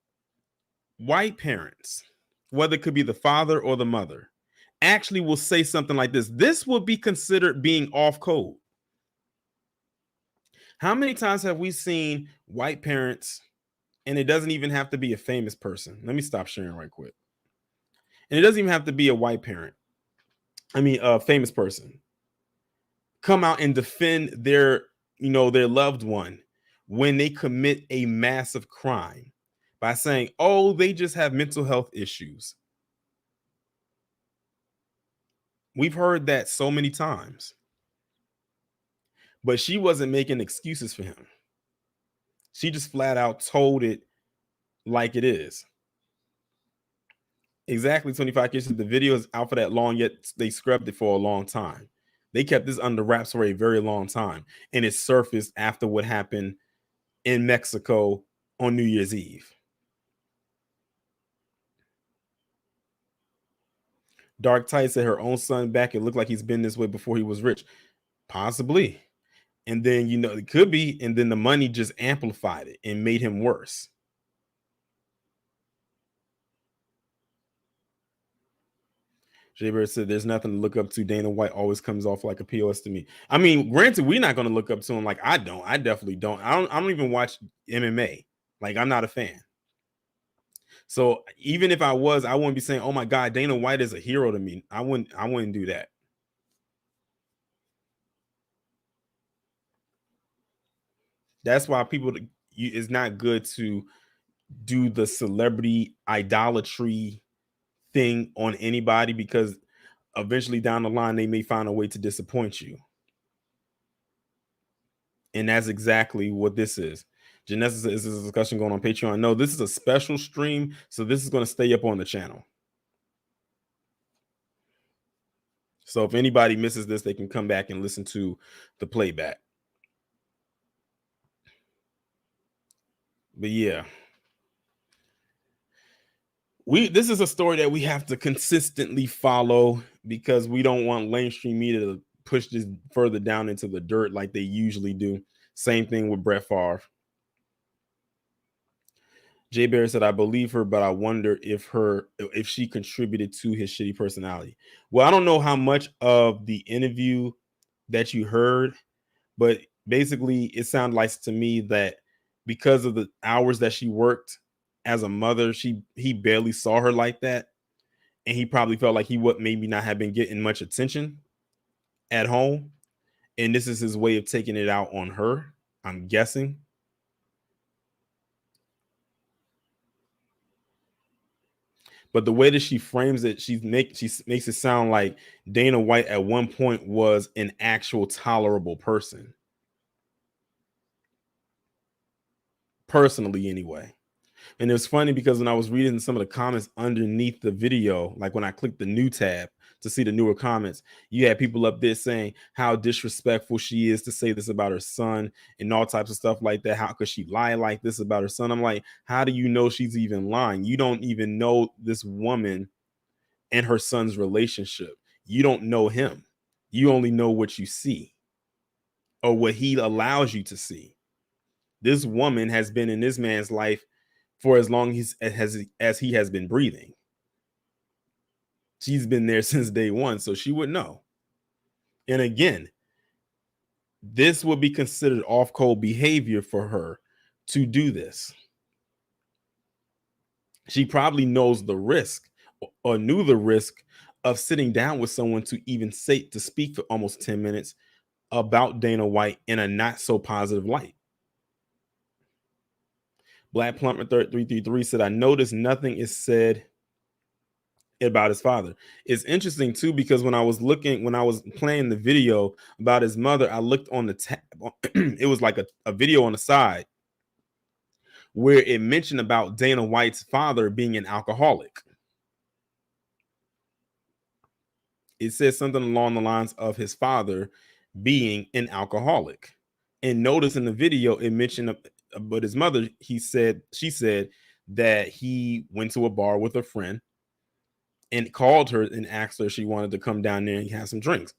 white parents, whether it could be the father or the mother, actually will say something like this? This would be considered being off code. How many times have we seen white parents, and it doesn't even have to be a famous person? Let me stop sharing right quick. And it doesn't even have to be a white parent. I mean, a famous person come out and defend their, their loved one when they commit a massive crime by saying, oh, they just have mental health issues. We've heard that so many times. But she wasn't making excuses for him. She just flat out told it like it is. Exactly 25 cases. The video is out for that long, yet they scrubbed it for a long time. They kept this under wraps for a very long time. And it surfaced after what happened in Mexico on New Year's Eve. Dark Tight said her own son back. It looked like he's been this way before he was rich. Possibly. And then, it could be. And then the money just amplified it and made him worse. Jay Bear said there's nothing to look up to. Dana White always comes off like a POS to me. I mean, granted, we're not going to look up to him. Like, I don't. I definitely don't. I don't even watch MMA. Like, I'm not a fan. So even if I was, I wouldn't be saying, oh my God, Dana White is a hero to me. I wouldn't do that. That's why it's not good to do the celebrity idolatry thing on anybody, because eventually down the line, they may find a way to disappoint you. And that's exactly what this is. Janessa says, is this a discussion going on Patreon? No, this is a special stream. So this is going to stay up on the channel. So if anybody misses this, they can come back and listen to the playback. But yeah, this is a story that we have to consistently follow, because we don't want mainstream media to push this further down into the dirt like they usually do. Same thing with Brett Favre. Jay Bear said, I believe her, but I wonder if she contributed to his shitty personality. Well, I don't know how much of the interview that you heard, but basically it sounded like to me that because of the hours that she worked as a mother, he barely saw her like that. And he probably felt like he would maybe not have been getting much attention at home. And this is his way of taking it out on her, I'm guessing. But the way that she frames it, she makes it sound like Dana White at one point was an actual tolerable person. Personally, anyway. And it was funny because when I was reading some of the comments underneath the video, like when I clicked the new tab to see the newer comments, you had people up there saying how disrespectful she is to say this about her son and all types of stuff like that. How could she lie like this about her son? I'm like, how do you know she's even lying? You don't even know this woman and her son's relationship. You don't know him. You only know what you see or what he allows you to see. This woman has been in this man's life for as long as he has been breathing. She's been there since day one, so she would know. And again, this would be considered off-code behavior for her to do this. She probably knows the risk or knew the risk of sitting down with someone to even to speak for almost 10 minutes about Dana White in a not so positive light. Black Plumber 333 said, I noticed nothing is said about his father. It's interesting too, because when I was playing the video about his mother, I looked on the tab. It was like a video on the side where it mentioned about Dana White's father being an alcoholic. It says something along the lines of his father being an alcoholic. And notice in the video, it mentioned his mother, she said that he went to a bar with a friend and called her and asked her if she wanted to come down there and have some drinks.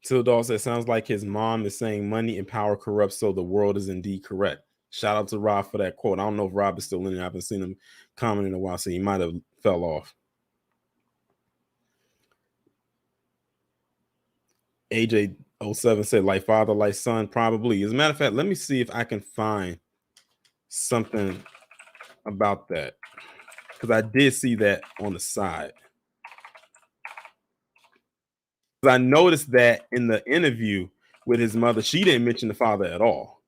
Tildall says, sounds like his mom is saying money and power corrupts, so the world is indeed correct. Shout out to Rob for that quote. I don't know if Rob is still in there. I haven't seen him comment in a while, so he might have fell off. AJ07 said, like father, like son, probably. As a matter of fact, let me see if I can find something about that, because I did see that on the side. I noticed that in the interview with his mother, she didn't mention the father at all.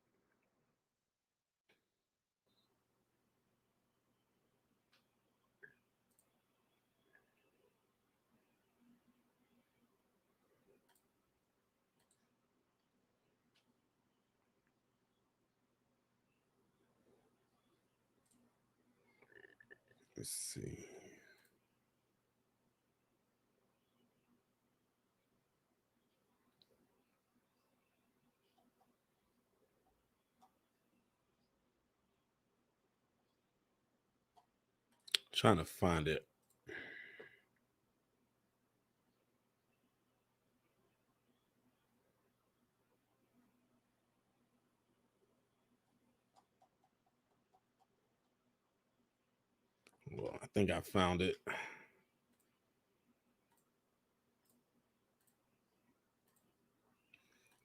Let's see. Trying to find it. Well, I think I found it.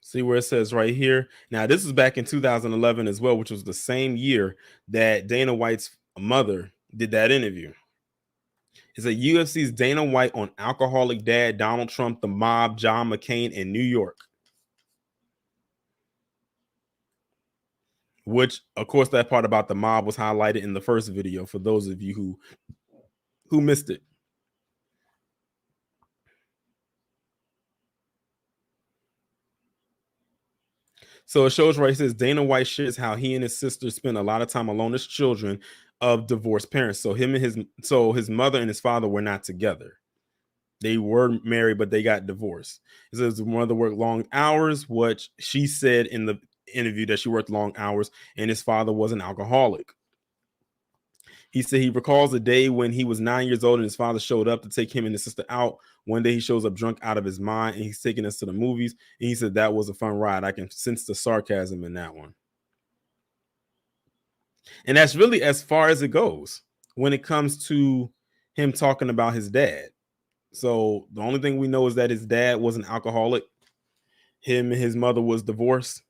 See where it says right here. Now, this is back in 2011 as well, which was the same year that Dana White's mother did that interview. It's a UFC's Dana White on alcoholic dad, Donald Trump, the mob, John McCain in New York. Which, of course, that part about the mob was highlighted in the first video for those of you who missed it. So it shows right, it says Dana White shares how he and his sister spent a lot of time alone as children of divorced parents. So his mother and his father were not together. They were married, but they got divorced. It says the mother worked long hours, which she said in the interview that she worked long hours, and his father was an alcoholic. He said he recalls a day when he was 9 years old and his father showed up to take him and his sister out. One day he shows up drunk out of his mind and he's taking us to the movies. And he said that was a fun ride. I can sense the sarcasm in that one. And that's really as far as it goes when it comes to him talking about his dad. So the only thing we know is that his dad was an alcoholic. Him and his mother was divorced.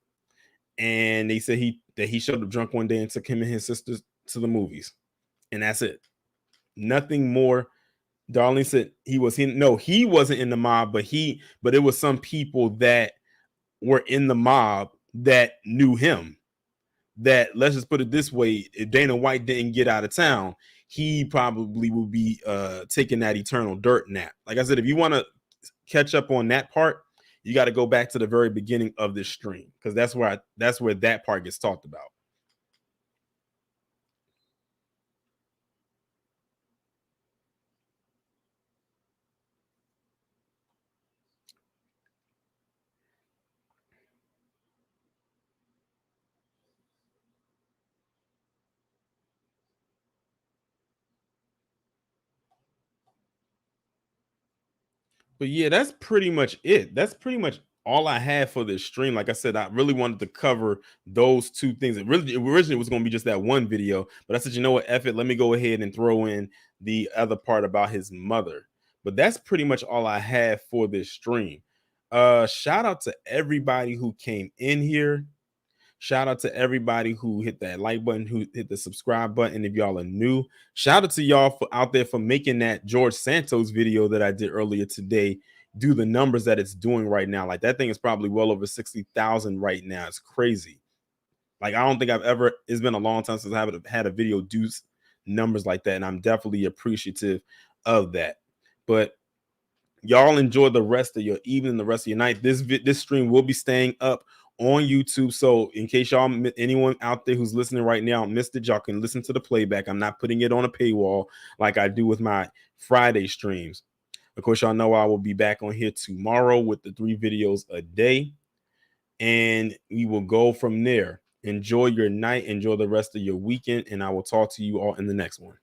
And they said that he showed up drunk one day and took him and his sisters to the movies. And that's it. Nothing more. Darlene said he wasn't in the mob, but it was some people that were in the mob that knew him. That, let's just put it this way, if Dana White didn't get out of town, he probably would be taking that eternal dirt nap. Like I said, if you want to catch up on that part, you got to go back to the very beginning of this stream, because that's where that part gets talked about. But yeah, that's pretty much it. That's pretty much all I had for this stream. Like I said, I really wanted to cover those two things. Originally was going to be just that one video, but I said, you know what, F it, let me go ahead and throw in the other part about his mother. But that's pretty much all I have for this stream. Shout out to everybody who came in here. Shout out to everybody who hit that like button, who hit the subscribe button. If y'all are new, shout out to y'all out there for making that George Santos video that I did earlier today do the numbers that it's doing right now. Like, that thing is probably well over 60,000 right now. It's crazy. Like, I don't think it's been a long time since I've had a video do numbers like that, and I'm definitely appreciative of that. But y'all enjoy the rest of your evening, the rest of your night. This stream will be staying up on YouTube. So in case anyone out there who's listening right now missed it, y'all can listen to the playback. I'm not putting it on a paywall like I do with my Friday streams. Of course, y'all know I will be back on here tomorrow with the 3 videos a day, and we will go from there. Enjoy your night, enjoy the rest of your weekend, and I will talk to you all in the next one.